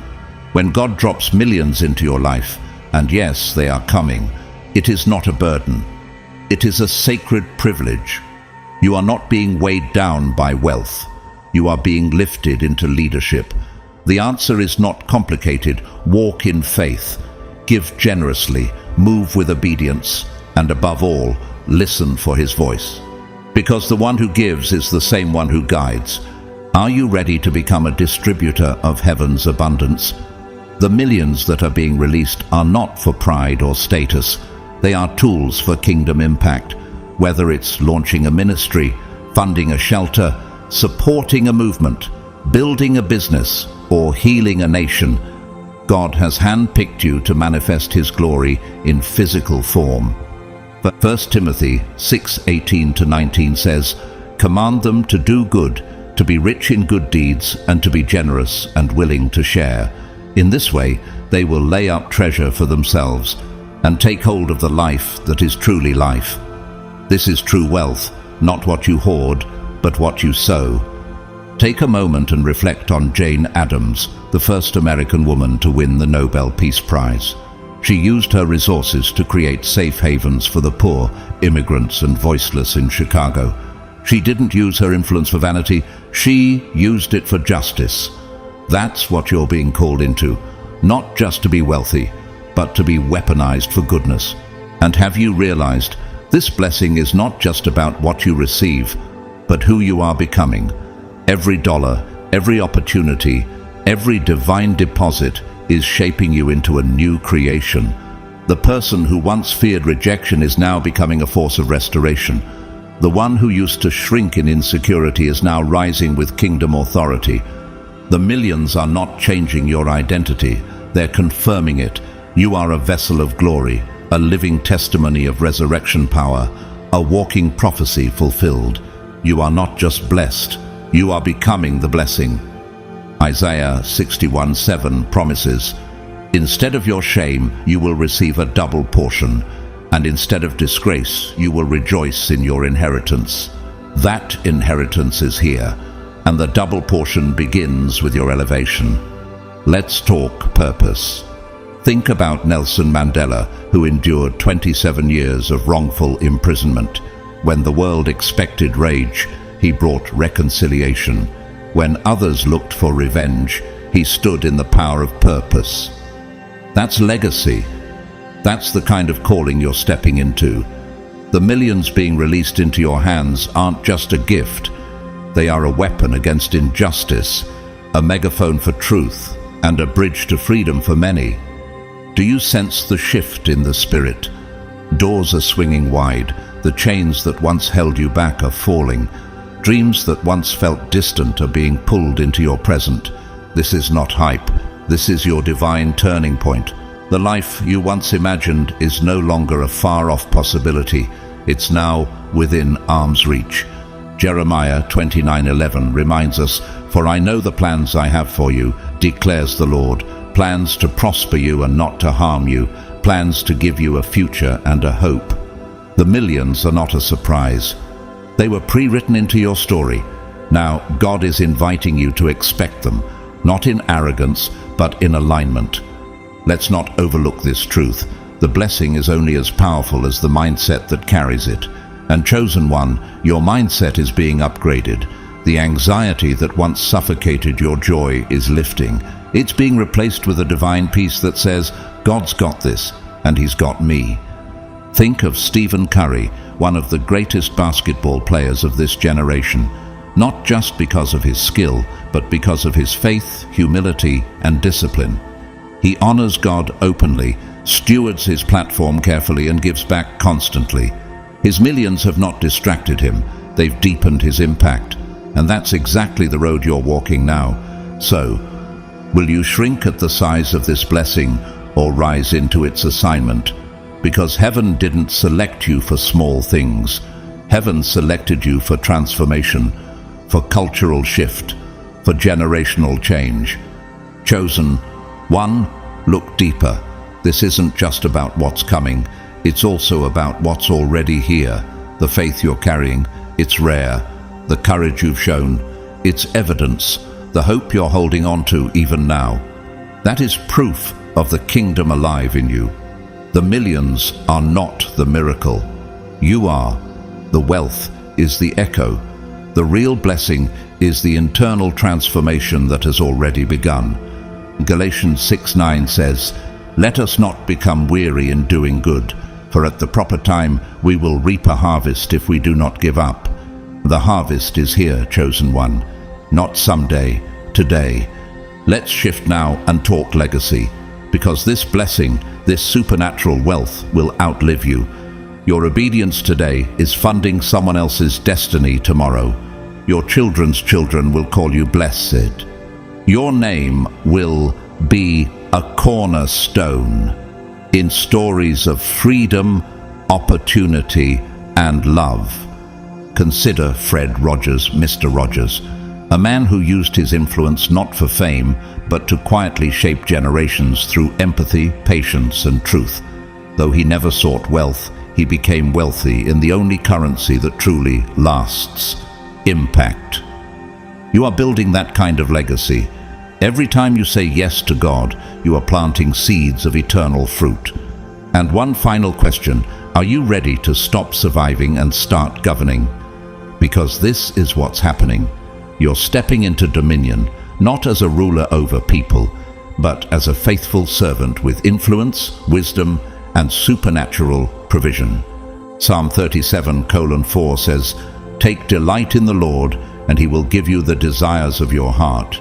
When God drops millions into your life, and yes, they are coming, it is not a burden. It is a sacred privilege. You are not being weighed down by wealth. You are being lifted into leadership. The answer is not complicated. Walk in faith. Give generously. Move with obedience. And above all, listen for his voice. Because the one who gives is the same one who guides. Are you ready to become a distributor of heaven's abundance? The millions that are being released are not for pride or status. They are tools for kingdom impact. Whether it's launching a ministry, funding a shelter, supporting a movement, building a business, or healing a nation, God has handpicked you to manifest his glory in physical form. 1 Timothy 6:18-19 says, "Command them to do good, to be rich in good deeds, and to be generous and willing to share. In this way, they will lay up treasure for themselves and take hold of the life that is truly life." This is true wealth, not what you hoard, but what you sow. Take a moment and reflect on Jane Addams, the first American woman to win the Nobel Peace Prize. She used her resources to create safe havens for the poor, immigrants, and voiceless in Chicago. She didn't use her influence for vanity, she used it for justice. That's what you're being called into, not just to be wealthy, but to be weaponized for goodness. And have you realized, this blessing is not just about what you receive, but who you are becoming. Every dollar, every opportunity, every divine deposit is shaping you into a new creation. The person who once feared rejection is now becoming a force of restoration. The one who used to shrink in insecurity is now rising with kingdom authority. The millions are not changing your identity, they're confirming it. You are a vessel of glory, a living testimony of resurrection power, a walking prophecy fulfilled. You are not just blessed, you are becoming the blessing. Isaiah 61:7 promises, "Instead of your shame, you will receive a double portion, and instead of disgrace, you will rejoice in your inheritance." That inheritance is here, and the double portion begins with your elevation. Let's talk purpose. Think about Nelson Mandela, who endured 27 years of wrongful imprisonment. When the world expected rage, he brought reconciliation. When others looked for revenge, he stood in the power of purpose. That's legacy. That's the kind of calling you're stepping into. The millions being released into your hands aren't just a gift. They are a weapon against injustice, a megaphone for truth, and a bridge to freedom for many. Do you sense the shift in the spirit? Doors are swinging wide. The chains that once held you back are falling. Dreams that once felt distant are being pulled into your present. This is not hype. This is your divine turning point. The life you once imagined is no longer a far-off possibility. It's now within arm's reach. Jeremiah 29:11 reminds us, "For I know the plans I have for you, declares the Lord, plans to prosper you and not to harm you, plans to give you a future and a hope." The millions are not a surprise. They were pre-written into your story. Now, God is inviting you to expect them, not in arrogance, but in alignment. Let's not overlook this truth. The blessing is only as powerful as the mindset that carries it. And chosen one, your mindset is being upgraded. The anxiety that once suffocated your joy is lifting. It's being replaced with a divine peace that says, God's got this, and He's got me. Think of Stephen Curry, one of the greatest basketball players of this generation, not just because of his skill, but because of his faith, humility, and discipline. He honors God openly, stewards his platform carefully, and gives back constantly. His millions have not distracted him, they've deepened his impact. And that's exactly the road you're walking now. So, will you shrink at the size of this blessing or rise into its assignment? Because heaven didn't select you for small things. Heaven selected you for transformation, for cultural shift, for generational change. Chosen one, look deeper. This isn't just about what's coming. It's also about what's already here. The faith you're carrying, it's rare. The courage you've shown, it's evidence. The hope you're holding on to even now. That is proof of the kingdom alive in you. The millions are not the miracle. You are. The wealth is the echo. The real blessing is the internal transformation that has already begun. Galatians 6:9 says, "Let us not become weary in doing good, for at the proper time we will reap a harvest if we do not give up." The harvest is here, chosen one. Not someday, today. Let's shift now and talk legacy, because this blessing, this supernatural wealth, will outlive you. Your obedience today is funding someone else's destiny tomorrow. Your children's children will call you blessed. Your name will be a cornerstone in stories of freedom, opportunity, and love. Consider Fred Rogers, Mr. Rogers, a man who used his influence not for fame, but to quietly shape generations through empathy, patience, and truth. Though he never sought wealth, he became wealthy in the only currency that truly lasts: impact. You are building that kind of legacy. Every time you say yes to God, you are planting seeds of eternal fruit. And one final question: are you ready to stop surviving and start governing? Because this is what's happening. You're stepping into dominion, not as a ruler over people, but as a faithful servant with influence, wisdom, and supernatural provision. Psalm 37:4 says, "Take delight in the Lord, and He will give you the desires of your heart."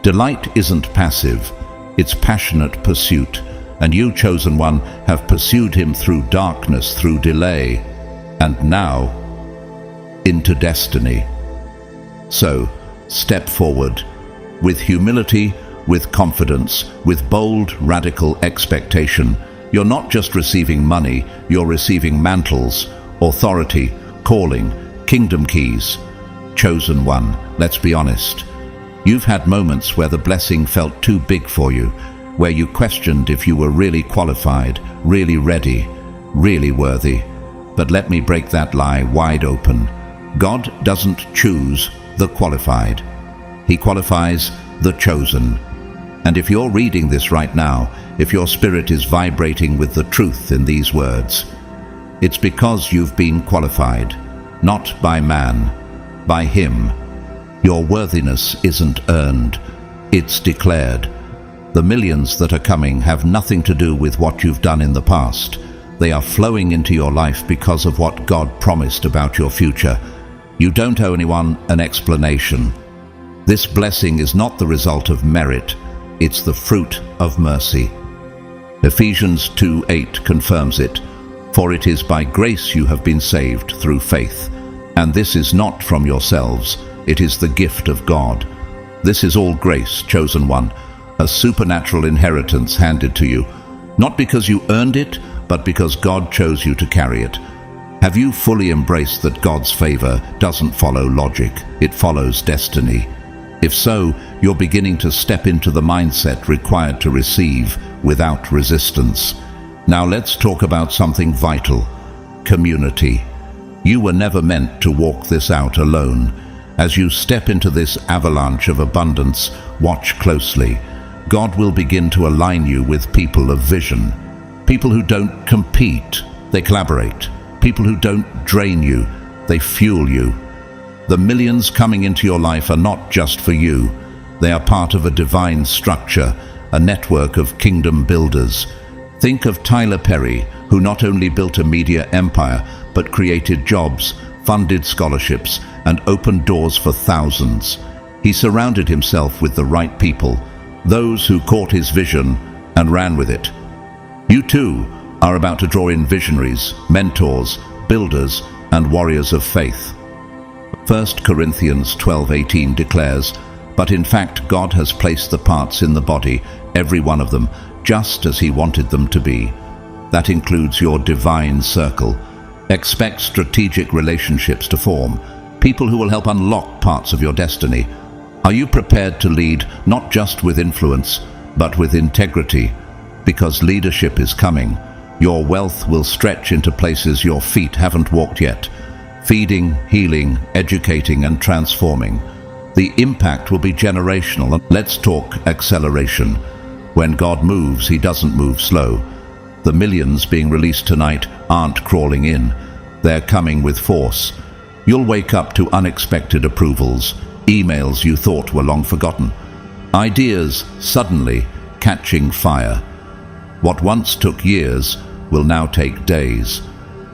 Delight isn't passive, it's passionate pursuit, and you, chosen one, have pursued Him through darkness, through delay, and now into destiny. So, step forward, with humility, with confidence, with bold, radical expectation. You're not just receiving money, you're receiving mantles, authority, calling, kingdom keys. Chosen one, let's be honest. You've had moments where the blessing felt too big for you, where you questioned if you were really qualified, really ready, really worthy. But let me break that lie wide open. God doesn't choose the qualified. He qualifies the chosen. And if you're reading this right now, if your spirit is vibrating with the truth in these words, it's because you've been qualified, not by man, by Him. Your worthiness isn't earned, it's declared. The millions that are coming have nothing to do with what you've done in the past. They are flowing into your life because of what God promised about your future. You don't owe anyone an explanation. This blessing is not the result of merit, it's the fruit of mercy. Ephesians 2:8 confirms it. "For it is by grace you have been saved through faith, and this is not from yourselves, it is the gift of God." This is all grace, chosen one, a supernatural inheritance handed to you, not because you earned it, but because God chose you to carry it. Have you fully embraced that God's favor doesn't follow logic, it follows destiny? If so, you're beginning to step into the mindset required to receive without resistance. Now let's talk about something vital: community. You were never meant to walk this out alone. As you step into this avalanche of abundance, watch closely. God will begin to align you with people of vision. People who don't compete, they collaborate. People who don't drain you, they fuel you. The millions coming into your life are not just for you. They are part of a divine structure, a network of kingdom builders. Think of Tyler Perry, who not only built a media empire, but created jobs, funded scholarships, and opened doors for thousands. He surrounded himself with the right people, those who caught his vision and ran with it. You too are about to draw in visionaries, mentors, builders, and warriors of faith. 1 Corinthians 12:18 declares, "But in fact God has placed the parts in the body, every one of them, just as He wanted them to be." That includes your divine circle. Expect strategic relationships to form, people who will help unlock parts of your destiny. Are you prepared to lead not just with influence, but with integrity? Because leadership is coming. Your wealth will stretch into places your feet haven't walked yet, feeding, healing, educating, and transforming. The impact will be generational. Let's talk acceleration. When God moves, He doesn't move slow. The millions being released tonight aren't crawling in. They're coming with force. You'll wake up to unexpected approvals, emails you thought were long forgotten, ideas suddenly catching fire. What once took years will now take days.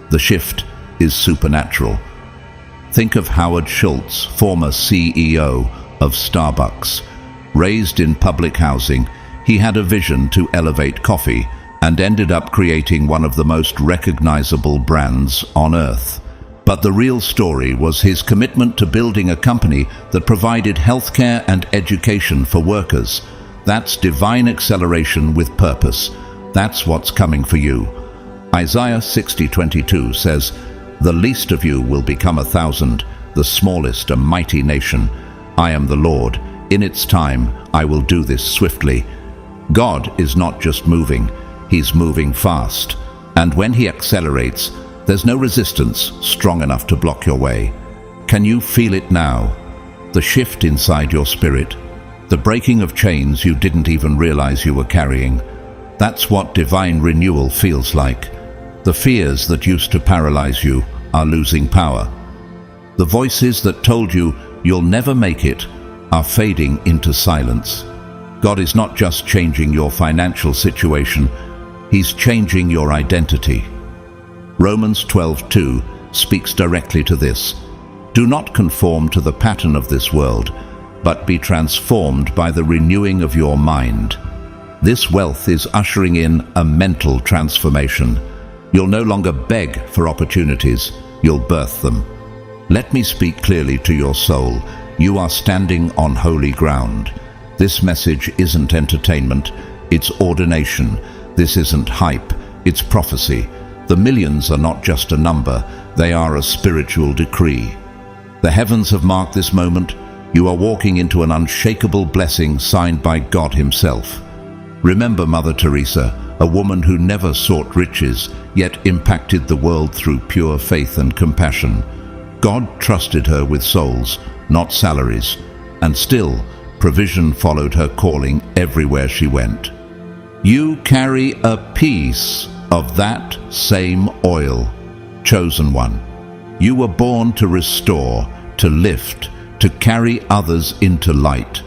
The shift is supernatural. Think of Howard Schultz, former CEO of Starbucks. Raised in public housing, he had a vision to elevate coffee and ended up creating one of the most recognizable brands on earth. But the real story was his commitment to building a company that provided healthcare and education for workers. That's divine acceleration with purpose. That's what's coming for you. Isaiah 60:22 says, "The least of you will become 1,000, the smallest a mighty nation. I am the Lord. In its time, I will do this swiftly." God is not just moving, He's moving fast. And when He accelerates, there's no resistance strong enough to block your way. Can you feel it now? The shift inside your spirit, the breaking of chains you didn't even realize you were carrying. That's what divine renewal feels like. The fears that used to paralyze you are losing power. The voices that told you you'll never make it are fading into silence. God is not just changing your financial situation, He's changing your identity. Romans 12:2 speaks directly to this. "Do not conform to the pattern of this world, but be transformed by the renewing of your mind." This wealth is ushering in a mental transformation. You'll no longer beg for opportunities, you'll birth them. Let me speak clearly to your soul. You are standing on holy ground. This message isn't entertainment, it's ordination. This isn't hype, it's prophecy. The millions are not just a number, they are a spiritual decree. The heavens have marked this moment. You are walking into an unshakable blessing signed by God Himself. Remember Mother Teresa, a woman who never sought riches, yet impacted the world through pure faith and compassion. God trusted her with souls, not salaries, and still, provision followed her calling everywhere she went. You carry a piece of that same oil, chosen one. You were born to restore, to lift, to carry others into light.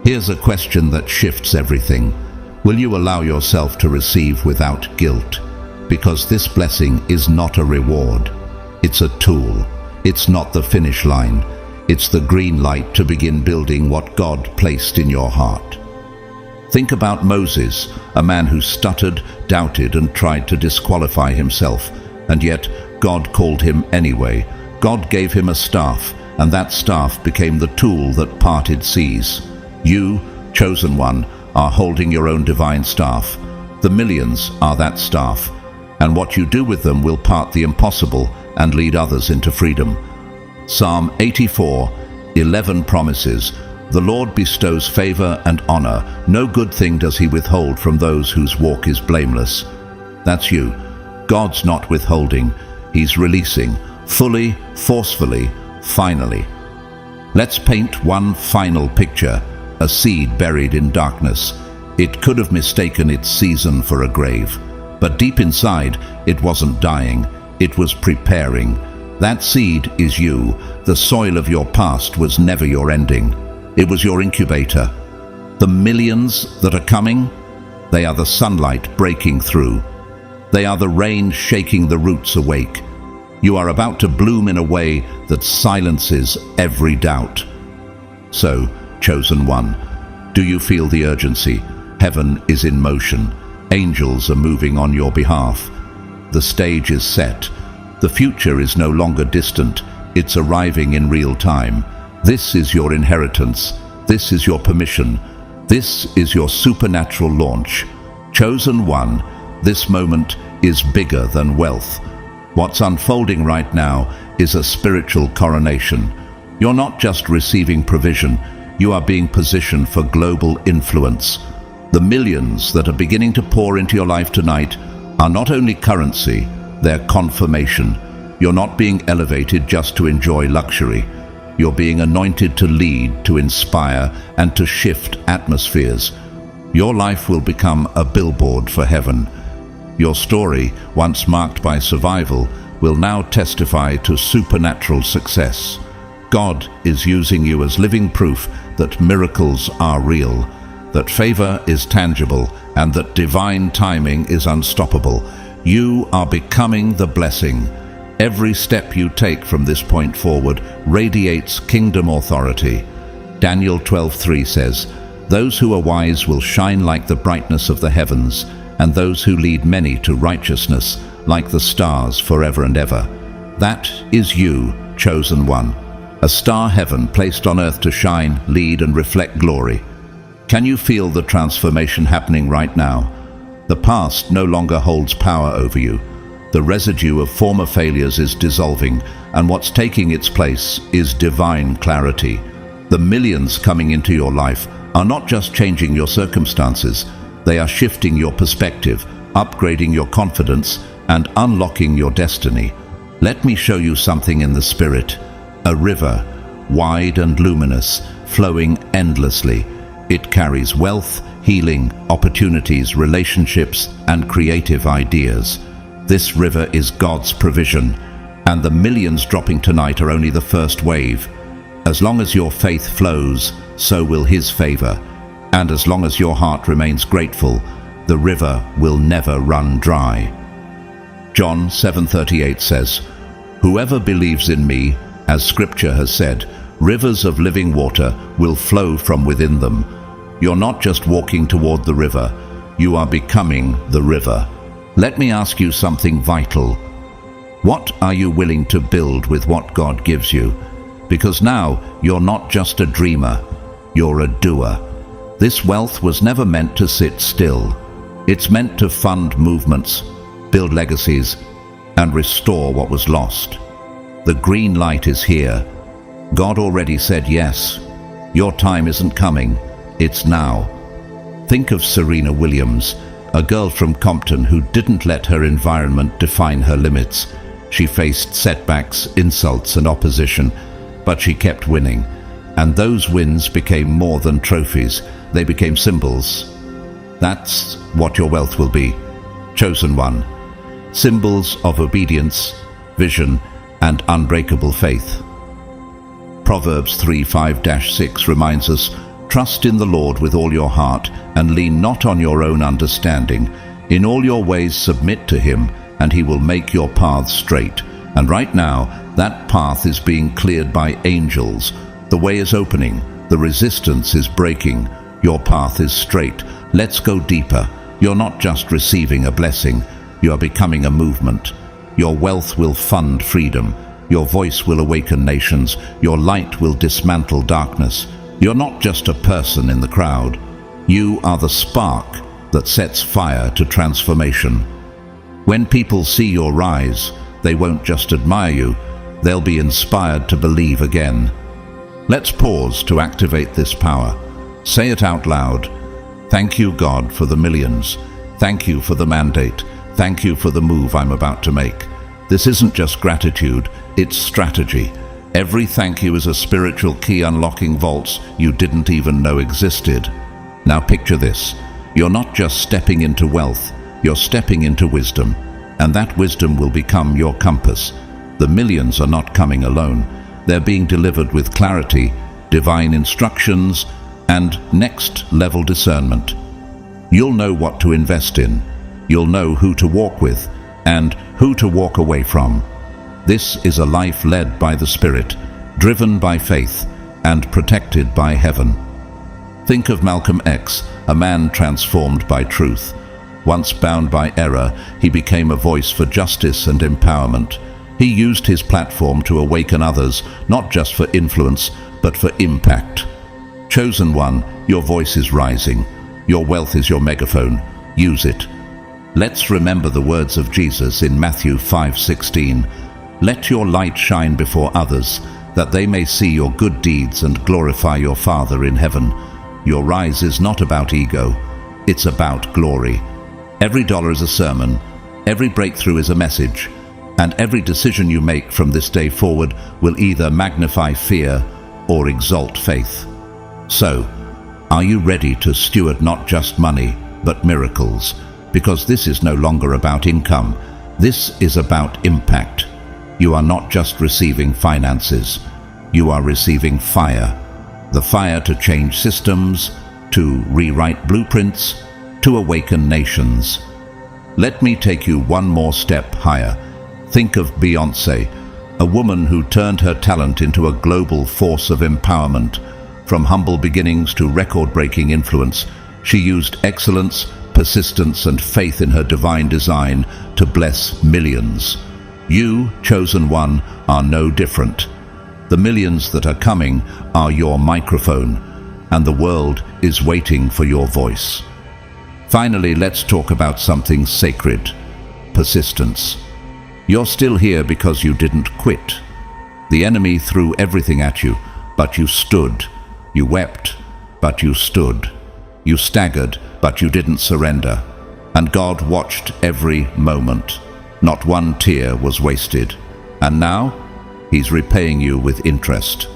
Here's a question that shifts everything. Will you allow yourself to receive without guilt? Because this blessing is not a reward. It's a tool. It's not the finish line. It's the green light to begin building what God placed in your heart. Think about Moses, a man who stuttered, doubted, and tried to disqualify himself, and yet God called him anyway. God gave him a staff, and that staff became the tool that parted seas. You, chosen one, are holding your own divine staff. The millions are that staff, and what you do with them will part the impossible and lead others into freedom. Psalm 84:11 promises, "The Lord bestows favor and honor. No good thing does He withhold from those whose walk is blameless." That's you. God's not withholding, He's releasing. fully, forcefully, finally. Let's paint one final picture, a seed buried in darkness. It could have mistaken its season for a grave, but deep inside, it wasn't dying, it was preparing. That seed is you. The soil of your past was never your ending. It was your incubator. The millions that are coming, they are the sunlight breaking through. They are the rain shaking the roots awake. You are about to bloom in a way that silences every doubt. So, chosen one, do you feel the urgency? Heaven is in motion. Angels are moving on your behalf. The stage is set. The future is no longer distant. It's arriving in real time. This is your inheritance. This is your permission. This is your supernatural launch. Chosen one, this moment is bigger than wealth. What's unfolding right now is a spiritual coronation. You're not just receiving provision, you are being positioned for global influence. The millions that are beginning to pour into your life tonight are not only currency, they're confirmation. You're not being elevated just to enjoy luxury. You're being anointed to lead, to inspire, and to shift atmospheres. Your life will become a billboard for heaven. Your story, once marked by survival, will now testify to supernatural success. God is using you as living proof that miracles are real, that favor is tangible, and that divine timing is unstoppable. You are becoming the blessing. Every step you take from this point forward radiates kingdom authority. Daniel 12:3 says, "Those who are wise will shine like the brightness of the heavens, and those who lead many to righteousness like the stars forever and ever." That is you, chosen one. A star heaven placed on earth to shine, lead, and reflect glory. Can you feel the transformation happening right now? The past no longer holds power over you. The residue of former failures is dissolving, and what's taking its place is divine clarity. The millions coming into your life are not just changing your circumstances, they are shifting your perspective, upgrading your confidence, and unlocking your destiny. Let me show you something in the spirit. A river, wide and luminous, flowing endlessly. It carries wealth, healing, opportunities, relationships, and creative ideas. This river is God's provision, and the millions dropping tonight are only the first wave. As long as your faith flows, so will His favor. And as long as your heart remains grateful, the river will never run dry. John 7:38 says, "Whoever believes in me, as Scripture has said, rivers of living water will flow from within them." You're not just walking toward the river, you are becoming the river. Let me ask you something vital. What are you willing to build with what God gives you? Because now you're not just a dreamer, you're a doer. This wealth was never meant to sit still. It's meant to fund movements, build legacies, and restore what was lost. The green light is here. God already said yes. Your time isn't coming, it's now. Think of Serena Williams, a girl from Compton who didn't let her environment define her limits. She faced setbacks, insults, and opposition, but she kept winning. And those wins became more than trophies, they became symbols. That's what your wealth will be, chosen one. Symbols of obedience, vision, and unbreakable faith. Proverbs 3:5-6 reminds us, "Trust in the Lord with all your heart, and lean not on your own understanding. In all your ways submit to Him, and He will make your paths straight." And right now, that path is being cleared by angels. The way is opening, the resistance is breaking, your path is straight. Let's go deeper. You're not just receiving a blessing, you are becoming a movement. Your wealth will fund freedom. Your voice will awaken nations. Your light will dismantle darkness. You're not just a person in the crowd. You are the spark that sets fire to transformation. When people see your rise, they won't just admire you, they'll be inspired to believe again. Let's pause to activate this power. Say it out loud. Thank you, God, for the millions. Thank you for the mandate. Thank you for the move I'm about to make. This isn't just gratitude, it's strategy. Every thank you is a spiritual key unlocking vaults you didn't even know existed. Now picture this. You're not just stepping into wealth, you're stepping into wisdom. And that wisdom will become your compass. The millions are not coming alone. They're being delivered with clarity, divine instructions, and next-level discernment. You'll know what to invest in. You'll know who to walk with and who to walk away from. This is a life led by the Spirit, driven by faith, and protected by heaven. Think of Malcolm X, a man transformed by truth. Once bound by error, he became a voice for justice and empowerment. He used his platform to awaken others, not just for influence, but for impact. Chosen one, your voice is rising. Your wealth is your megaphone. Use it. Let's remember the words of Jesus in Matthew 5:16. Let your light shine before others, that they may see your good deeds and glorify your Father in heaven. Your rise is not about ego, it's about glory. Every dollar is a sermon, every breakthrough is a message, and every decision you make from this day forward will either magnify fear or exalt faith. So, are you ready to steward not just money, but miracles? Because this is no longer about income, this is about impact. You are not just receiving finances, you are receiving fire. The fire to change systems, to rewrite blueprints, to awaken nations. Let me take you one more step higher. Think of Beyoncé, a woman who turned her talent into a global force of empowerment. From humble beginnings to record-breaking influence, she used excellence, persistence, and faith in her divine design to bless millions. You, chosen one, are no different. The millions that are coming are your microphone, and the world is waiting for your voice. Finally, let's talk about something sacred: persistence. You're still here because you didn't quit. The enemy threw everything at you, but you stood. You wept, but you stood. You staggered, but you didn't surrender. And God watched every moment. Not one tear was wasted. And now, He's repaying you with interest.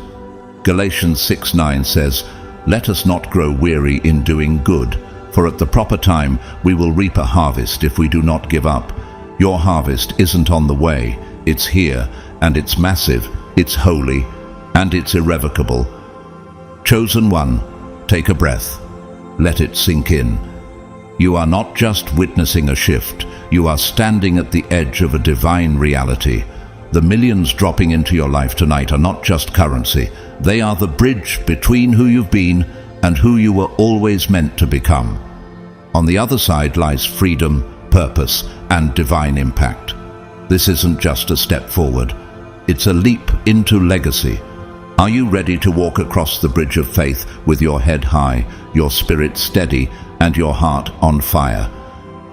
Galatians 6:9 says, "Let us not grow weary in doing good, for at the proper time we will reap a harvest if we do not give up." Your harvest isn't on the way. It's here, and it's massive, it's holy, and it's irrevocable. Chosen one, take a breath. Let it sink in. You are not just witnessing a shift, you are standing at the edge of a divine reality. The millions dropping into your life tonight are not just currency, they are the bridge between who you've been and who you were always meant to become. On the other side lies freedom, purpose, and divine impact. This isn't just a step forward, it's a leap into legacy. Are you ready to walk across the bridge of faith with your head high, your spirit steady, and your heart on fire?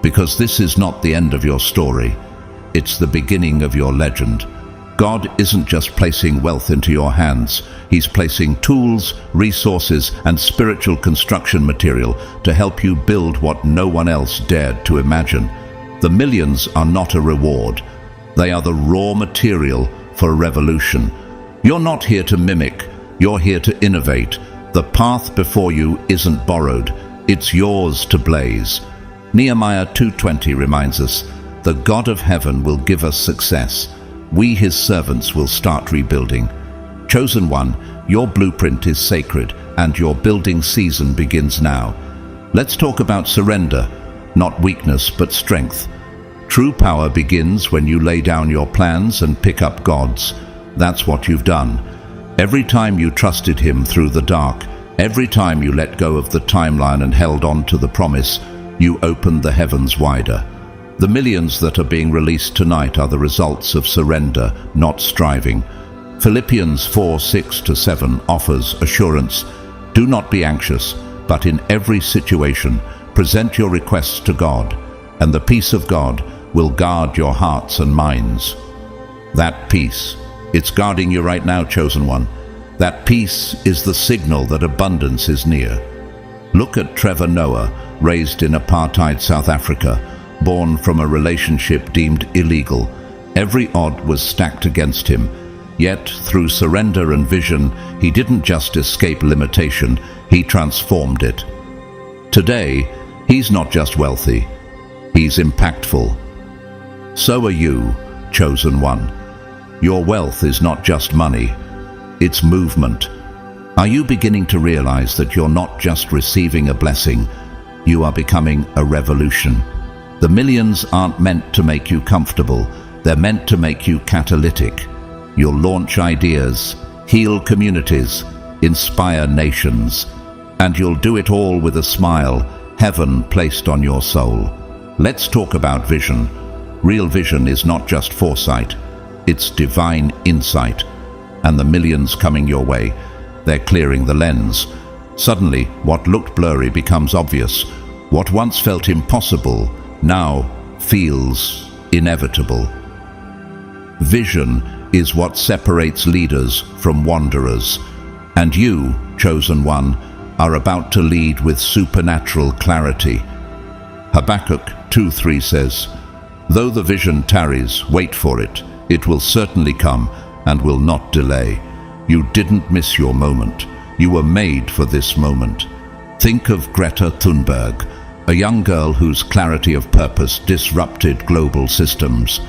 Because this is not the end of your story, it's the beginning of your legend. God isn't just placing wealth into your hands, He's placing tools, resources, and spiritual construction material to help you build what no one else dared to imagine. The millions are not a reward, they are the raw material for a revolution. You're not here to mimic, you're here to innovate. The path before you isn't borrowed, it's yours to blaze. Nehemiah 2:20 reminds us, "The God of heaven will give us success. We, His servants, will start rebuilding." Chosen one, your blueprint is sacred, and your building season begins now. Let's talk about surrender, not weakness, but strength. True power begins when you lay down your plans and pick up God's. That's what you've done. Every time you trusted Him through the dark, every time you let go of the timeline and held on to the promise, you opened the heavens wider. The millions that are being released tonight are the results of surrender, not striving. Philippians 4:6-7 offers assurance. Do not be anxious, but in every situation, present your requests to God, and the peace of God will guard your hearts and minds. That peace, it's guarding you right now, chosen one. That peace is the signal that abundance is near. Look at Trevor Noah, raised in apartheid South Africa, born from a relationship deemed illegal. Every odd was stacked against him. Yet, through surrender and vision, he didn't just escape limitation, he transformed it. Today, he's not just wealthy, he's impactful. So are you, chosen one. Your wealth is not just money, it's movement. Are you beginning to realize that you're not just receiving a blessing, you are becoming a revolution? The millions aren't meant to make you comfortable, they're meant to make you catalytic. You'll launch ideas, heal communities, inspire nations, and you'll do it all with a smile, heaven placed on your soul. Let's talk about vision. Real vision is not just foresight, it's divine insight. And the millions coming your way, they're clearing the lens. Suddenly, what looked blurry becomes obvious. What once felt impossible now feels inevitable. Vision is what separates leaders from wanderers. And you, chosen one, are about to lead with supernatural clarity. Habakkuk 2:3 says, "Though the vision tarries, wait for it. It will certainly come and will not delay." You didn't miss your moment. You were made for this moment. Think of Greta Thunberg, a young girl whose clarity of purpose disrupted global systems.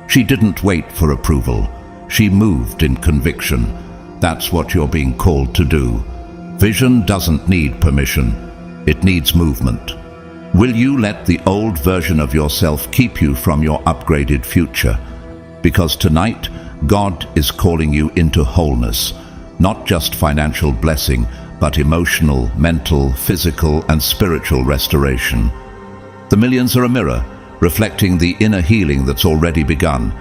She didn't wait for approval. She moved in conviction. That's what you're being called to do. Vision doesn't need permission. It needs movement. Will you let the old version of yourself keep you from your upgraded future? Because tonight, God is calling you into wholeness, not just financial blessing, but emotional, mental, physical, and spiritual restoration. The millions are a mirror, reflecting the inner healing that's already begun.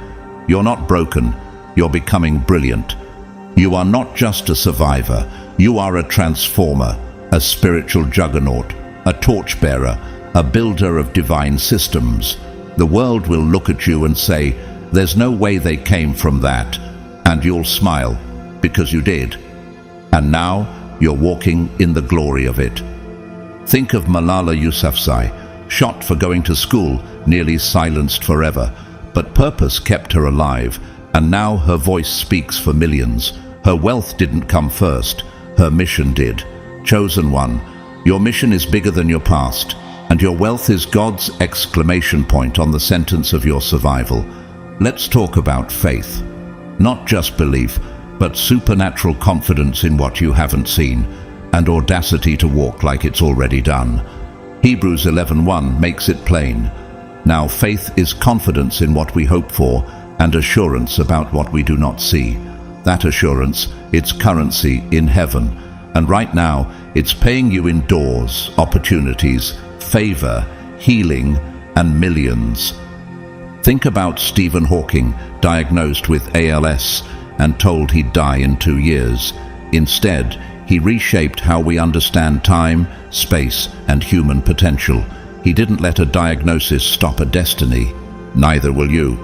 You're not broken, you're becoming brilliant. You are not just a survivor, you are a transformer, a spiritual juggernaut, a torchbearer, a builder of divine systems. The world will look at you and say, "There's no way they came from that," and you'll smile, because you did. And now, you're walking in the glory of it. Think of Malala Yousafzai, shot for going to school, nearly silenced forever. But purpose kept her alive, and now her voice speaks for millions. Her wealth didn't come first, her mission did. Chosen one, your mission is bigger than your past, and your wealth is God's exclamation point on the sentence of your survival. Let's talk about faith. Not just belief, but supernatural confidence in what you haven't seen, and audacity to walk like it's already done. Hebrews 11:1 makes it plain. Now faith is confidence in what we hope for, and assurance about what we do not see. That assurance, it's currency in heaven, and right now, it's paying you in doors, opportunities, favor, healing, and millions. Think about Stephen Hawking, diagnosed with ALS and told he'd die in 2 years. Instead, he reshaped how we understand time, space, and human potential. He didn't let a diagnosis stop a destiny. Neither will you.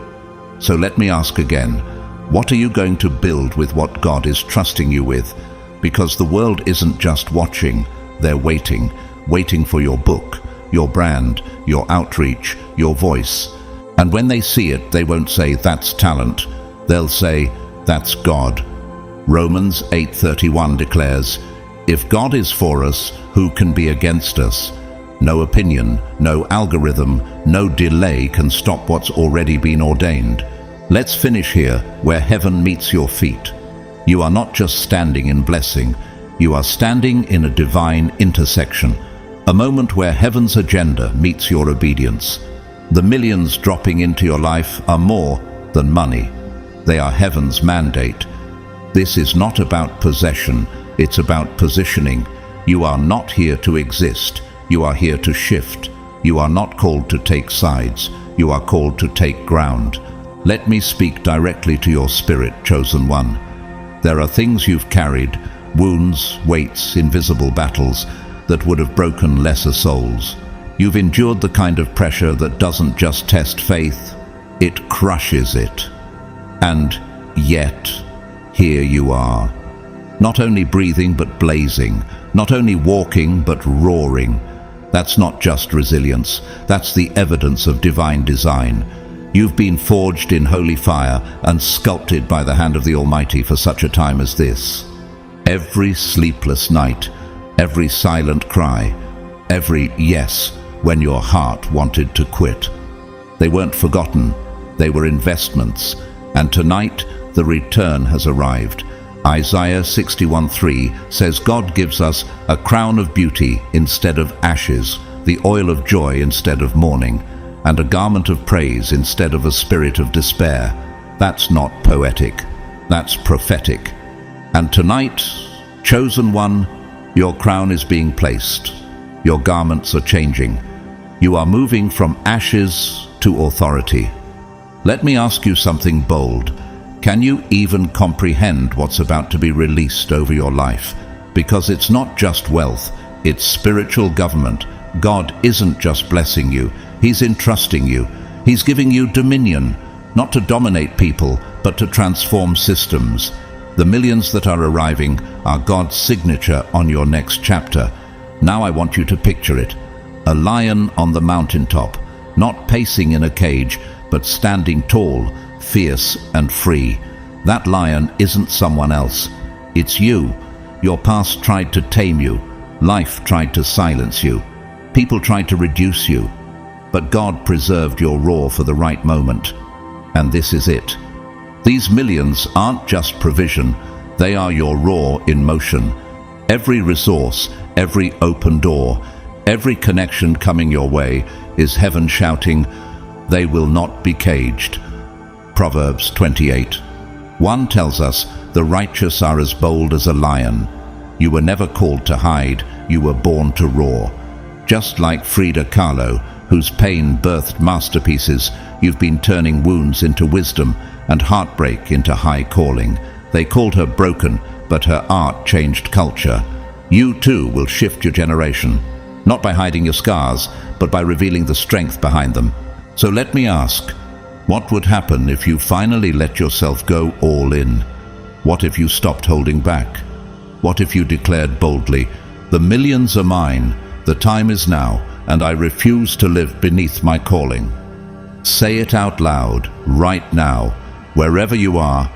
So let me ask again, what are you going to build with what God is trusting you with? Because the world isn't just watching, they're waiting for your book, your brand, your outreach, your voice. And when they see it, they won't say, "That's talent." They'll say, "That's God." Romans 8:31 declares, "If God is for us, who can be against us?" No opinion, no algorithm, no delay can stop what's already been ordained. Let's finish here, where heaven meets your feet. You are not just standing in blessing, you are standing in a divine intersection, a moment where heaven's agenda meets your obedience. The millions dropping into your life are more than money. They are heaven's mandate. This is not about possession, it's about positioning. You are not here to exist, you are here to shift. You are not called to take sides, you are called to take ground. Let me speak directly to your spirit, chosen one. There are things you've carried, wounds, weights, invisible battles that would have broken lesser souls. You've endured the kind of pressure that doesn't just test faith, it crushes it. And yet, here you are. Not only breathing but blazing, not only walking but roaring. That's not just resilience, that's the evidence of divine design. You've been forged in holy fire and sculpted by the hand of the Almighty for such a time as this. Every sleepless night, every silent cry, every yes when your heart wanted to quit. They weren't forgotten, they were investments, and tonight the return has arrived. Isaiah 61:3 says God gives us a crown of beauty instead of ashes, the oil of joy instead of mourning, and a garment of praise instead of a spirit of despair. That's not poetic, that's prophetic. And tonight, chosen one, your crown is being placed. Your garments are changing. You are moving from ashes to authority. Let me ask you something bold. Can you even comprehend what's about to be released over your life? Because it's not just wealth, it's spiritual government. God isn't just blessing you, He's entrusting you. He's giving you dominion, not to dominate people, but to transform systems. The millions that are arriving are God's signature on your next chapter. Now I want you to picture it. A lion on the mountaintop, not pacing in a cage, but standing tall, fierce and free. That lion isn't someone else. It's you. Your past tried to tame you. Life tried to silence you. People tried to reduce you. But God preserved your roar for the right moment. And this is it. These millions aren't just provision. They are your roar in motion. Every resource, every open door, every connection coming your way is heaven shouting, "They will not be caged." Proverbs 28:1 tells us, "The righteous are as bold as a lion." You were never called to hide, you were born to roar. Just like Frida Kahlo, whose pain birthed masterpieces, you've been turning wounds into wisdom and heartbreak into high calling. They called her broken, but her art changed culture. You too will shift your generation, not by hiding your scars, but by revealing the strength behind them. So let me ask, what would happen if you finally let yourself go all in? What if you stopped holding back? What if you declared boldly, "The millions are mine, the time is now, and I refuse to live beneath my calling"? Say it out loud, right now, wherever you are.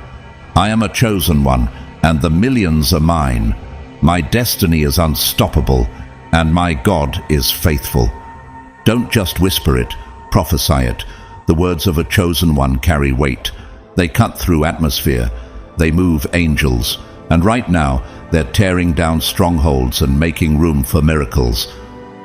I am a chosen one, and the millions are mine. My destiny is unstoppable, and my God is faithful. Don't just whisper it, prophesy it. The words of a chosen one carry weight. They cut through atmosphere. They move angels. And right now, they're tearing down strongholds and making room for miracles.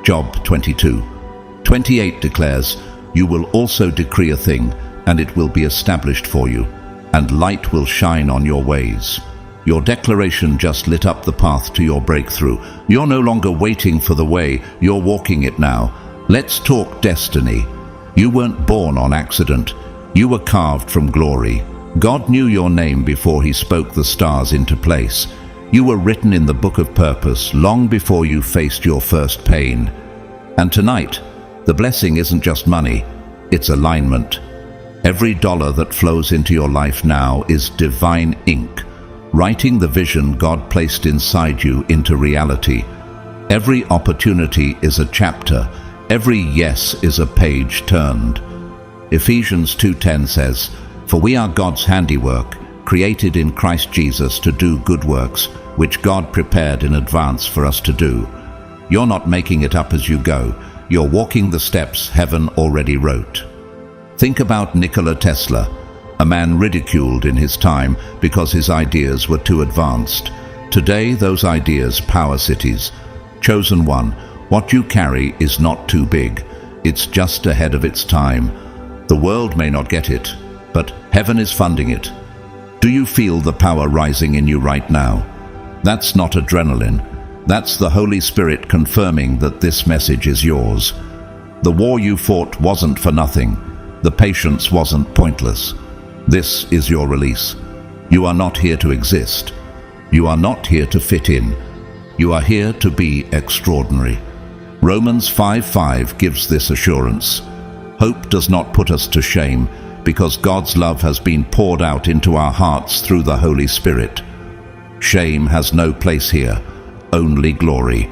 Job 22:28 declares, "You will also decree a thing, and it will be established for you, and light will shine on your ways." Your declaration just lit up the path to your breakthrough. You're no longer waiting for the way, you're walking it now. Let's talk destiny. You weren't born on accident. You were carved from glory. God knew your name before He spoke the stars into place. You were written in the book of purpose long before you faced your first pain. And tonight, the blessing isn't just money, it's alignment. Every dollar that flows into your life now is divine ink, writing the vision God placed inside you into reality. Every opportunity is a chapter. Every yes is a page turned. Ephesians 2:10 says, "For we are God's handiwork, created in Christ Jesus to do good works, which God prepared in advance for us to do." You're not making it up as you go. You're walking the steps heaven already wrote. Think about Nikola Tesla, a man ridiculed in his time because his ideas were too advanced. Today, those ideas power cities. Chosen one, what you carry is not too big. It's just ahead of its time. The world may not get it, but heaven is funding it. Do you feel the power rising in you right now? That's not adrenaline. That's the Holy Spirit confirming that this message is yours. The war you fought wasn't for nothing. The patience wasn't pointless. This is your release. You are not here to exist. You are not here to fit in. You are here to be extraordinary. Romans 5:5 gives this assurance. Hope does not put us to shame, because God's love has been poured out into our hearts through the Holy Spirit. Shame has no place here, only glory.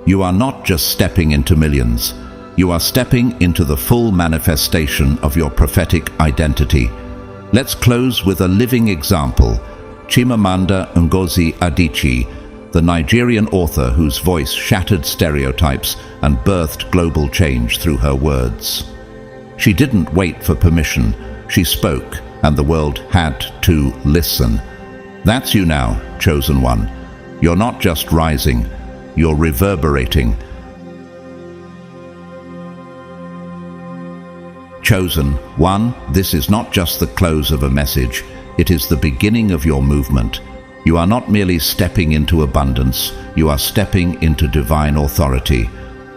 You are not just stepping into millions. You are stepping into the full manifestation of your prophetic identity. Let's close with a living example. Chimamanda Ngozi Adichie, the Nigerian author whose voice shattered stereotypes and birthed global change through her words. She didn't wait for permission. She spoke, and the world had to listen. That's you now, chosen one. You're not just rising, you're reverberating. Chosen one, this is not just the close of a message, it is the beginning of your movement. You are not merely stepping into abundance, you are stepping into divine authority.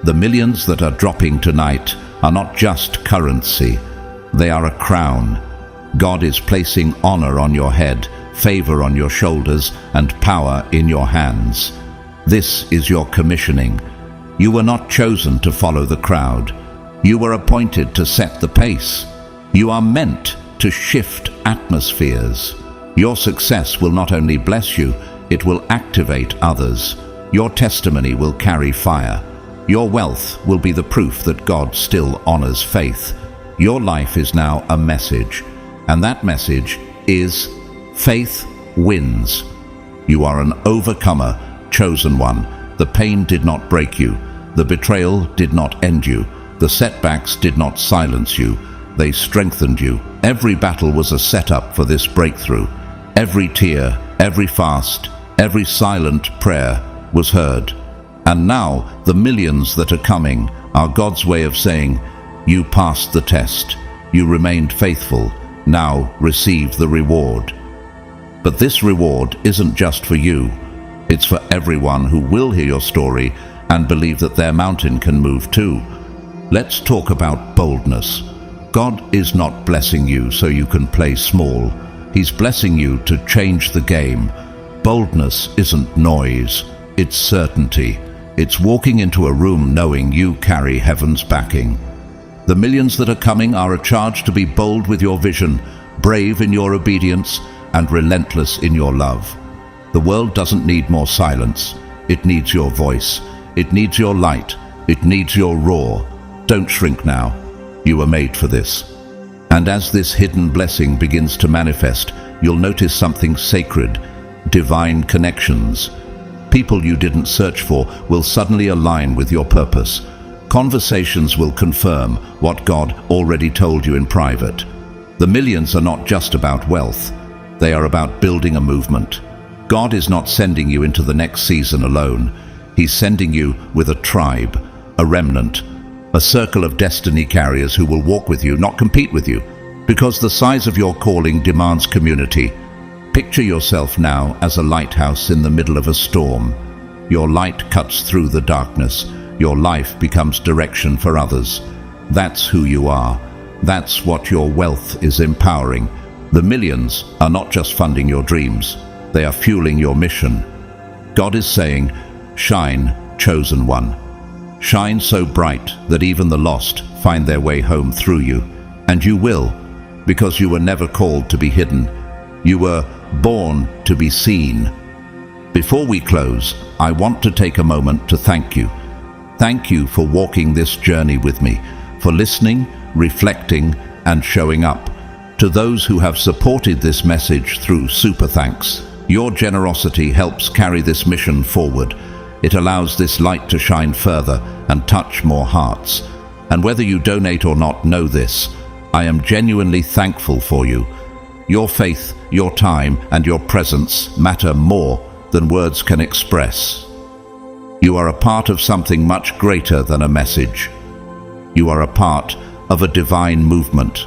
The millions that are dropping tonight are not just currency, they are a crown. God is placing honor on your head, favor on your shoulders, and power in your hands. This is your commissioning. You were not chosen to follow the crowd. You were appointed to set the pace. You are meant to shift atmospheres. Your success will not only bless you, it will activate others. Your testimony will carry fire. Your wealth will be the proof that God still honors faith. Your life is now a message, and that message is faith wins. You are an overcomer, chosen one. The pain did not break you. The betrayal did not end you. The setbacks did not silence you. They strengthened you. Every battle was a setup for this breakthrough. Every tear, every fast, every silent prayer was heard. And now the millions that are coming are God's way of saying, you passed the test. You remained faithful. Now receive the reward. But this reward isn't just for you. It's for everyone who will hear your story and believe that their mountain can move too. Let's talk about boldness. God is not blessing you so you can play small. He's blessing you to change the game. Boldness isn't noise, it's certainty. It's walking into a room knowing you carry heaven's backing. The millions that are coming are a charge to be bold with your vision, brave in your obedience, and relentless in your love. The world doesn't need more silence. It needs your voice. It needs your light. It needs your roar. Don't shrink now. You were made for this. And as this hidden blessing begins to manifest, you'll notice something sacred, divine connections. People you didn't search for will suddenly align with your purpose. Conversations will confirm what God already told you in private. The millions are not just about wealth. They are about building a movement. God is not sending you into the next season alone. He's sending you with a tribe, a remnant, a circle of destiny carriers who will walk with you, not compete with you, because the size of your calling demands community. Picture yourself now as a lighthouse in the middle of a storm. Your light cuts through the darkness. Your life becomes direction for others. That's who you are. That's what your wealth is empowering. The millions are not just funding your dreams. They are fueling your mission. God is saying, shine, chosen one. Shine so bright that even the lost find their way home through you. And you will, because you were never called to be hidden. You were born to be seen. Before we close, I want to take a moment to thank you. Thank you for walking this journey with me, for listening, reflecting, and showing up. To those who have supported this message through super thanks, your generosity helps carry this mission forward. It allows this light to shine further and touch more hearts. And whether you donate or not, know this: I am genuinely thankful for you. Your faith, your time, and your presence matter more than words can express. You are a part of something much greater than a message. You are a part of a divine movement.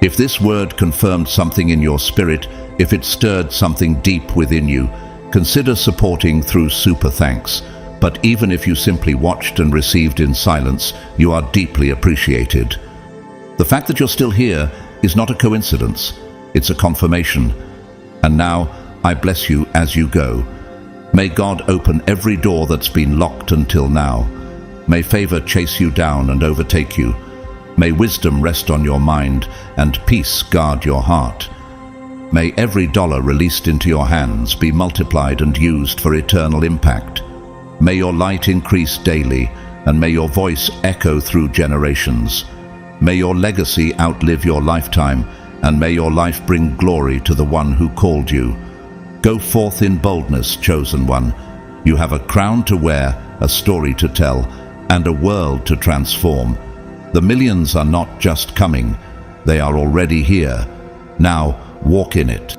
If this word confirmed something in your spirit, if it stirred something deep within you, consider supporting through super thanks. But even if you simply watched and received in silence, you are deeply appreciated. The fact that you're still here is not a coincidence. It's a confirmation. And now, I bless you as you go. May God open every door that's been locked until now. May favor chase you down and overtake you. May wisdom rest on your mind and peace guard your heart. May every dollar released into your hands be multiplied and used for eternal impact. May your light increase daily. and may your voice echo through generations. May your legacy outlive your lifetime, and may your life bring glory to the one who called you. Go forth in boldness, chosen one. You have a crown to wear, a story to tell, and a world to transform. The millions are not just coming, they are already here. Now, walk in it.